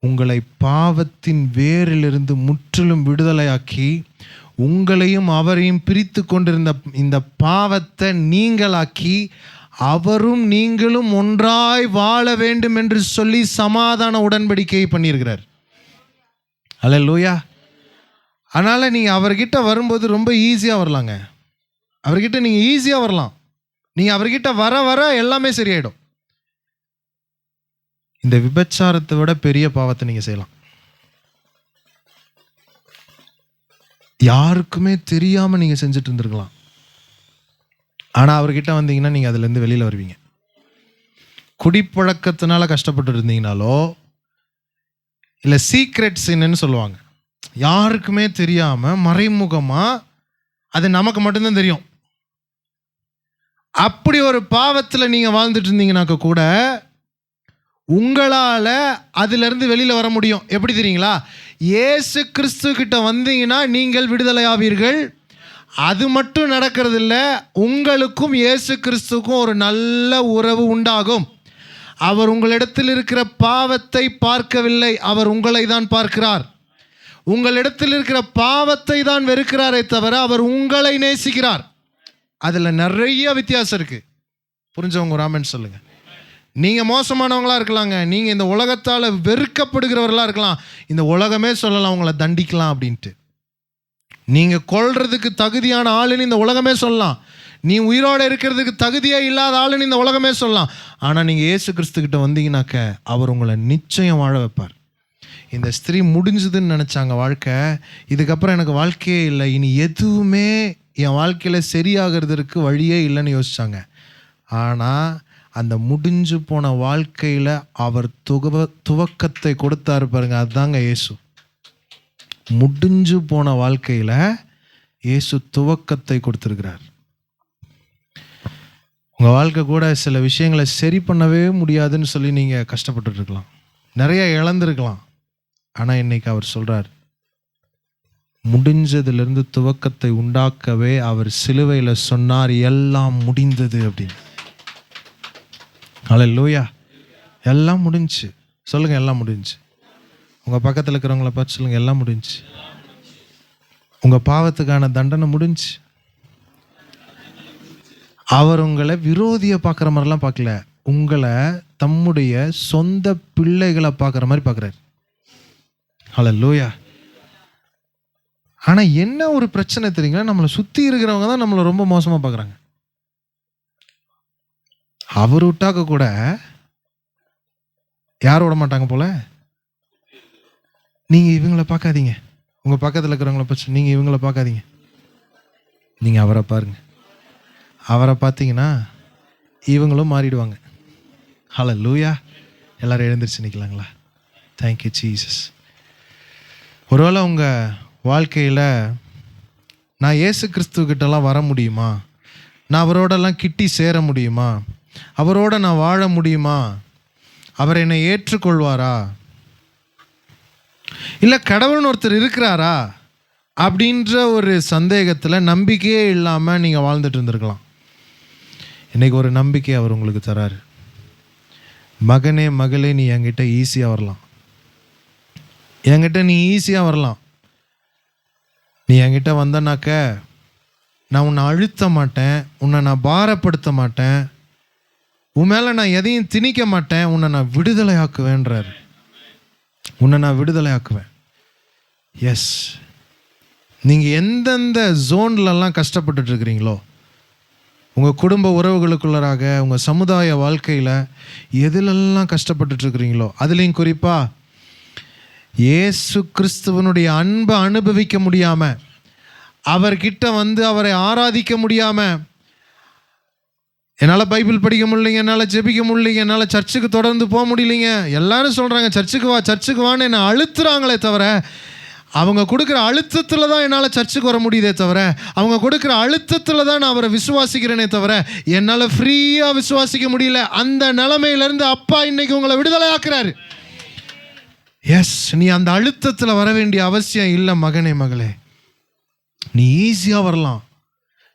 உங்களை பாவத்தின் வேரிலிருந்து முற்றிலும் விடுதலையாக்கி உங்களையும் அவரையும் பிரித்து கொண்டிருந்த இந்த பாவத்தை நீங்களாக்கி அவரும் நீங்களும் ஒன்றாய் வாழ வேண்டும் என்று சொல்லி சமாதான உடன்படிக்கையை பண்ணியிருக்கிறார். அல்லேலூயா. அதனால நீங்க அவர்கிட்ட வரும்போது ரொம்ப ஈஸியா வரலாங்க. அவர்கிட்ட நீங்க ஈஸியா வரலாம். நீங்க அவர்கிட்ட வர வர எல்லாமே சரியாயிடும். இந்த விபச்சாரத்தை விட பெரிய பாவத்தை நீங்க செய்யலாம். யாருக்குமே தெரியாம நீங்க செஞ்சுட்டு இருந்திருக்கலாம். ஆனா அவர்கிட்ட வந்தீங்கன்னா நீங்க அதுல இருந்து வெளியில வருவீங்க. குடிப்பழக்கத்தினால கஷ்டப்பட்டு இருந்தீங்கனாலோ, இல்ல சீக்ரெட் சின்னு சொல்லுவாங்க, யாருக்குமே தெரியாம மறைமுகமா அது நமக்கு மட்டும்தான் தெரியும், அப்படி ஒரு பாவத்துல நீங்க வாழ்ந்துட்டு இருந்தீங்கன்னாக்க கூட உங்களால அதுல இருந்து வெளியில வர முடியும். எப்படி தெரியுங்களா? இயேசு கிறிஸ்து கிட்ட வந்தீங்கன்னா நீங்கள் விடுதலை ஆவீர்கள். அது மட்டும் நடக்கிறது இல்லை, உங்களுக்கும் இயேசு கிறிஸ்துக்கும் ஒரு நல்ல உறவு உண்டாகும். அவர் உங்களிடத்தில் இருக்கிற பாவத்தை பார்க்கவில்லை, அவர் உங்களை தான் பார்க்கிறார். உங்களிடத்தில் இருக்கிற பாவத்தை தான் வெறுக்கிறாரே தவிர அவர் உங்களை நேசிக்கிறார். அதுல நிறைய வித்தியாசம் இருக்கு. புரிஞ்சவங்க ராமன் சொல்லுங்க. நீங்க மோசமானவங்களா இருக்கலாங்க, நீங்க இந்த உலகத்தால வெறுக்கப்படுகிறவர்களா இருக்கலாம், இந்த உலகமே சொல்லலாம் உங்களை தண்டிக்கலாம் அப்படின்ட்டு. நீங்க கொல்றதுக்கு தகுதியான ஆளுன்னு இந்த உலகமே சொல்லலாம், நீ உயிரோட இருக்கிறதுக்கு தகுதியே இல்லாத ஆளுன்னு இந்த உலகமே சொல்லலாம். ஆனா நீங்க இயேசு கிறிஸ்து கிட்ட வந்தீங்கன்னாக்க அவர் உங்களை நிச்சயம் வாழ வைப்பார். இந்த ஸ்திரீ முடிஞ்சதுன்னு நினைச்சாங்க வாழ்க்கை, இதுக்கப்புறம் எனக்கு வாழ்க்கையே இல்லை, இனி எதுவுமே என் வாழ்க்கையில சரியாகிறதுக்கு வழியே இல்லைன்னு யோசிச்சாங்க. ஆனா அந்த முடிஞ்சு போன வாழ்க்கையில அவர் துவக்கத்தை கொடுத்தாரு பாருங்க, அதுதாங்க இயேசு. முடிஞ்சு போன வாழ்க்கையில இயேசு துவக்கத்தை கொடுத்திருக்கிறார். உங்க வாழ்க்கை கூட சில விஷயங்களை சரி பண்ணவே முடியாதுன்னு சொல்லி நீங்க கஷ்டப்பட்டு இருக்கலாம், நிறைய இழந்திருக்கலாம். ஆனா இன்னைக்கு அவர் சொல்றார், முடிஞ்சதிலிருந்து துவக்கத்தை உண்டாக்கவே அவர் சிலுவையில சொன்னார், எல்லாம் முடிந்தது அப்படின்னு. அல்லேலூயா. எல்லாம் முடிஞ்சு. சொல்லுங்க, எல்லாம் முடிஞ்சு. உங்க பக்கத்தில் இருக்கிறவங்கள பார்த்து சொல்லுங்க, எல்லாம் முடிஞ்சு. உங்க பாவத்துக்கான தண்டனை முடிஞ்சு. அவர் உங்களை விரோதியை பார்க்குற மாதிரிலாம் பார்க்கல, உங்களை தம்முடைய சொந்த பிள்ளைகளை பார்க்குற மாதிரி பார்க்குறாரு. ஹல்லேலூயா. ஆனா என்ன ஒரு பிரச்சனை தெரியுங்களா, நம்மளை சுத்தி இருக்கிறவங்க தான் நம்மளை ரொம்ப மோசமா பார்க்குறாங்க. அவர் விட்டாக்க கூட யாரும் விட மாட்டாங்க போல. நீங்க இவங்களை பார்க்காதீங்க, உங்க பக்கத்தில் இருக்கிறவங்கள பற்றி நீங்க இவங்களை பார்க்காதீங்க, நீங்க அவரை பாருங்க. அவரை பார்த்தீங்கன்னா இவங்களும் மாறிடுவாங்க. ஹல்லேலூயா. எல்லாரும் எழுந்திருச்சு நிற்கலாங்களா? Thank you Jesus. ஒருவேளை உங்கள் வாழ்க்கையில் நான் இயேசு கிறிஸ்துக்கிட்டலாம் வர முடியுமா, நான் அவரோடலாம் கிட்டி சேர முடியுமா, அவரோட நான் வாழ முடியுமா, அவர் என்னை ஏற்றுக்கொள்வாரா, இல்லை கடவுள்னு ஒருத்தர் இருக்கிறாரா அப்படின்ற ஒரு சந்தேகத்தில் நம்பிக்கையே இல்லாமல் நீங்கள் வாழ்ந்துட்டு இருந்திருக்கலாம். இன்றைக்கி ஒரு நம்பிக்கை அவர் உங்களுக்கு தராரு. மகனே மகளே, நீ என்கிட்ட ஈஸியாக வரலாம், என்கிட்ட நீ ஈஸியாக வரலாம். நீ என்கிட்ட வந்தனாக்க நான் உன்னை அழுத்த மாட்டேன், உன்னை நான் பாரப்படுத்த மாட்டேன், உன் மேலே நான் எதையும் திணிக்க மாட்டேன், உன்னை நான் விடுதலை ஆக்குவேன்றார். உன்னை நான் விடுதலை ஆக்குவேன். எஸ், நீங்கள் எந்தெந்த ஜோன்லலாம் கஷ்டப்பட்டுட்டு இருக்கிறீங்களோ, உங்கள் குடும்ப உறவுகளுக்குள்ளராக, உங்கள் சமுதாய வாழ்க்கையில் எதிலெல்லாம் கஷ்டப்பட்டுருக்கிறீங்களோ, அதுலேயும் குறிப்பாக இயேசு கிறிஸ்துவனுடைய அன்பை அனுபவிக்க முடியாமல், அவர்கிட்ட வந்து அவரை ஆராதிக்க முடியாமல், என்னால் பைபிள் படிக்க முடியலைங்க, என்னால் ஜெபிக்க முடியலைங்க, என்னால் சர்ச்சுக்கு தொடர்ந்து போக முடியலைங்க, எல்லாரும் சொல்கிறாங்க சர்ச்சுக்கு வான்னு என்னை அழுத்துறாங்களே தவிர, அவங்க கொடுக்குற அழுத்தத்தில் தான் என்னால் சர்ச்சுக்கு வர முடியுதே தவிர, அவங்க கொடுக்குற அழுத்தத்தில் தான் நான் அவரை விசுவாசிக்கிறேனே தவிர, என்னால் ஃப்ரீயாக விசுவாசிக்க முடியல. அந்த நிலைமையிலேருந்து அப்பா இன்னைக்கு உங்களை விடுதலை ஆக்குறாரு. எஸ், நீ அந்த அழுத்தத்தில் வர வேண்டிய அவசியம் இல்லை மகனே மகளே. நீ ஈஸியாக வரலாம்.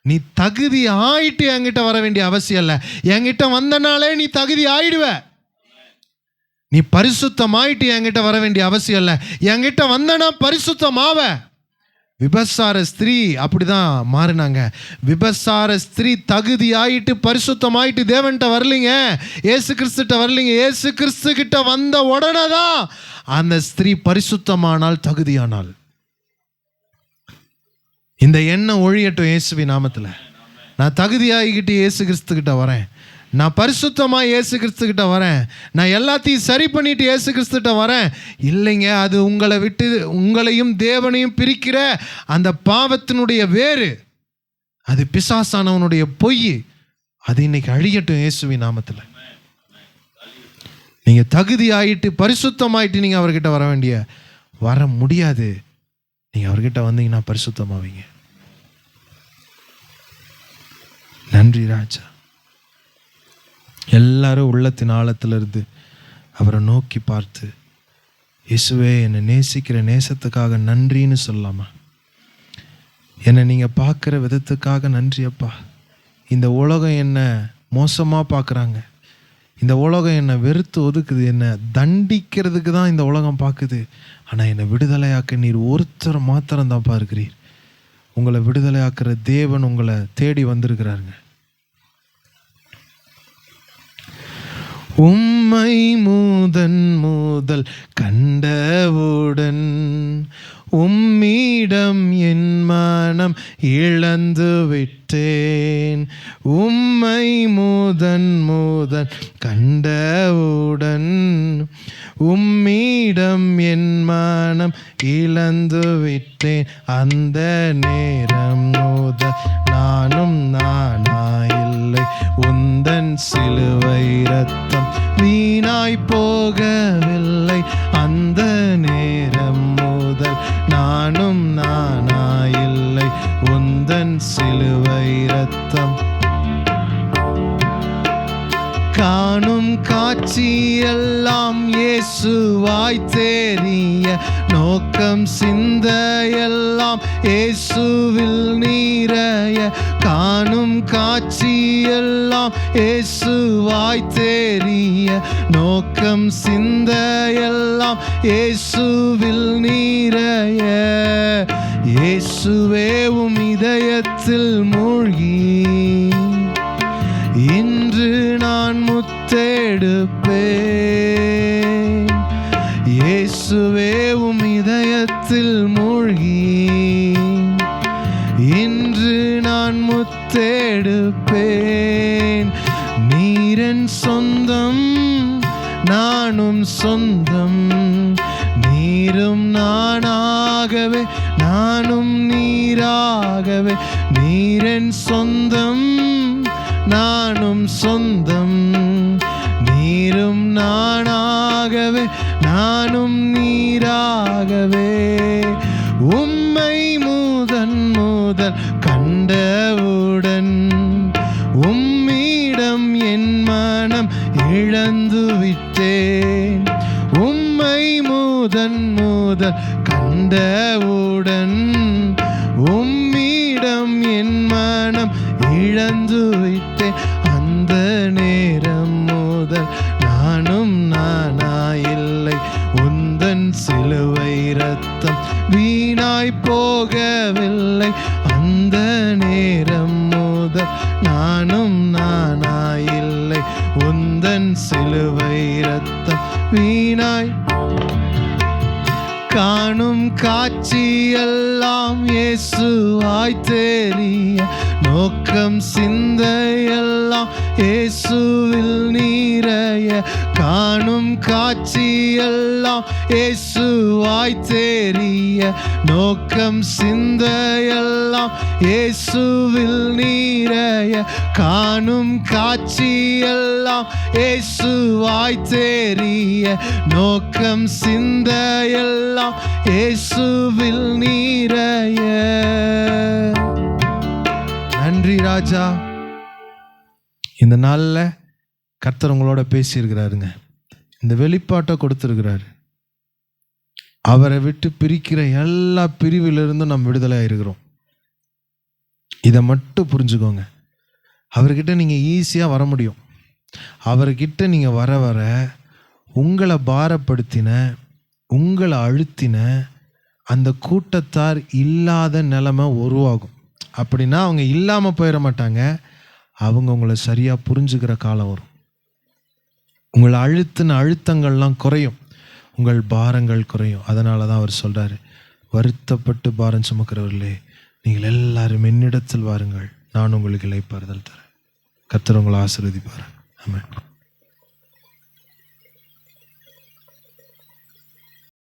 நீ தகுதி ஆயிட்டு என்கிட்ட வர வேண்டிய அவசியம் இல்லை. என்கிட்ட வந்தனாலே நீ தகுதி ஆயிடுவ. நீ பரிசுத்தமாயிட்டு என்கிட்ட வர வேண்டிய அவசியம் இல்லை. என்கிட்ட வந்தனா பரிசுத்தமாவ. விபசார ஸ்திரீ அப்படிதான் மாறினாங்க. விபசார ஸ்திரீ தகுதி ஆயிட்டு பரிசுத்தமாயிட்டு தேவன்கிட்ட வரலிங்க, ஏசு கிறிஸ்துட்ட வரலிங்க. ஏசு கிறிஸ்து கிட்ட வந்த உடனே தான் அந்த ஸ்திரீ பரிசுத்தமானால், தகுதியானால். இந்த எண்ணம் ஒழியட்டும் இயேசுவின் நாமத்தில். நான் தகுதியாகிக்கிட்டு இயேசு கிறிஸ்து கிட்ட வரேன், நான் பரிசுத்தமாக இயேசு கிறிஸ்து கிட்ட வரேன், நான் எல்லாத்தையும் சரி பண்ணிட்டு இயேசு கிறிஸ்துகிட்ட வரேன். இல்லைங்க, அது உங்களை விட்டு உங்களையும் தேவனையும் பிரிக்கிற அந்த பாவத்தினுடைய வேறு, அது பிசாசானவனுடைய பொய், அது இன்னைக்கு அழியட்டும் இயேசுவின் நாமத்தில். நீங்கள் தகுதி ஆகிட்டு பரிசுத்தமாயிட்டு நீங்கள் அவர்கிட்ட வர முடியாது. நீங்கள் அவர்கிட்ட வந்தீங்கன்னா பரிசுத்தமாவீங்க. நன்றி ராஜா. எல்லாரும் உள்ளத்தின் ஆழத்திலிருந்து அவரை நோக்கி பார்த்து, இயேசுவே என்னை நேசிக்கிற நேசத்துக்காக நன்றின்னு சொல்லலாமா? என்னை நீங்கள் பார்க்குற விதத்துக்காக நன்றி அப்பா. இந்த உலகம் என்னை மோசமாக பார்க்குறாங்க, இந்த உலகம் என்னை வெறுத்து ஒதுக்குது, என்னை தண்டிக்கிறதுக்கு தான் இந்த உலகம் பார்க்குது. ஆனால் என்னை விடுதலையாக்க நீர் ஒருத்தர் மாத்திரம்தான் பார்க்கிறீர். உங்களை விடுதலையாக்குற தேவன் உங்களை தேடி வந்திருக்கிறாருங்க. உம்மை முதல் கண்டவுடன் உம்மிடம் என் மனம் இழந்து விட்டேன். உம்மை முதன் கண்டவுடன் உம்மிடம் என் மனம் இழந்து விட்டேன். அந்த நேரம் முதல் நானும் நானாயில்லை, உந்தன் சிலுவை ரத்தம் வீணாய் போகவில்லை. அந்த நேரம் முதல் நானும் நானாயில்லை, உந்தன் சிலுவை ரத்தம். காணும் காட்சியெல்லாம் இயேசுவாய் தெரிய, நோக்கம் சிந்தையெல்லாம் இயேசுவில் நீரைய. காணும் காட்சியெல்லாம் இயேசுவாய் தெரிய, நோக்கம் சிந்தையெல்லாம் இயேசுவில் நீரைய. இயேசுவே உம் இதயத்தில் மூழ்கி இன்று நான் முத்தெடுப்பேன். இயேசுவே உம் இதயத்தில் மூழ்கி இன்று நான் முத்தெடுப்பேன். நீரன் சொந்தம் நானும் சொந்தம், நீரும் நானாகவே நானும் நீராகவே. நீரன் சொந்தம் நானும் சொந்தம், நீரும் நானாகவே நானும் நீராகவே. உம்மை முதன் முதல் கண்டவுடன் உம்மிடம் என் மனம் இழந்து விட்டேன். உம்மை முதன் முதல் கண்டவுடன் உம்மிடம் என் மனம் இழந்து விட்டேன். அந்த நேரம் முதல் நானும் நானாயில்லை, உந்தன் சிலுவை ரத்தம் வீணாய் போகவில்லை. அந்த நேரம் முதல் நானும் நானாயில்லை, உந்தன் சிலுவை ரத்தம் வீணாய். காணும் காட்சியெல்லாம் இயேசுவாய் தெரிய, நோக்கம் சிந்தையெல்லாம் இயேசுவில் நீரைய. காணும் காட்சியெல்லாம் இயேசுவாய் தெரிய, நோக்கம் சிந்தையெல்லாம் இயேசுவில் நீரைய. காணும் காட்சியெல்லாம் இயேசுவாய் தெரிய, நோக்கம் சிந்தையெல்லாம் இயேசுவில் நீரைய. நன்றி ராஜா. இந்த நாளில் கர்த்தர் உங்களோட பேசியிருக்கிறாருங்க, இந்த வெளிப்பாட்டை கொடுத்துருக்கிறாரு. அவரை விட்டு பிரிக்கிற எல்லா பிரிவிலிருந்தும் நம்ம விடுதலை ஆயிருக்கிறோம். இதை மட்டும் புரிஞ்சுக்கோங்க. அவர்கிட்ட நீங்கள் ஈஸியாக வர முடியும். அவர்கிட்ட நீங்கள் வர வர உங்களை பாரப்படுத்தின, உங்களை அழுத்தின அந்த கூட்டத்தார் இல்லாத நிலைமை உருவாகும். அப்படின்னா அவங்க இல்லாமல் போயிட மாட்டாங்க, அவங்க உங்களை சரியாக புரிஞ்சுக்கிற காலம் வரும். உங்களை அழுத்தின அழுத்தங்கள்லாம் குறையும், உங்கள் பாரங்கள் குறையும். அதனால தான் அவர் சொல்கிறாரு, வருத்தப்பட்டு பாரம் சுமக்கிறவர்களே நீங்கள் எல்லாரும் என்னிடத்தில் வாருங்கள், நான் உங்களுக்கு இளைப்பாறுதல் தரேன். கர்த்தர் உங்களை ஆசீர்வதிப்பார். ஆமென்.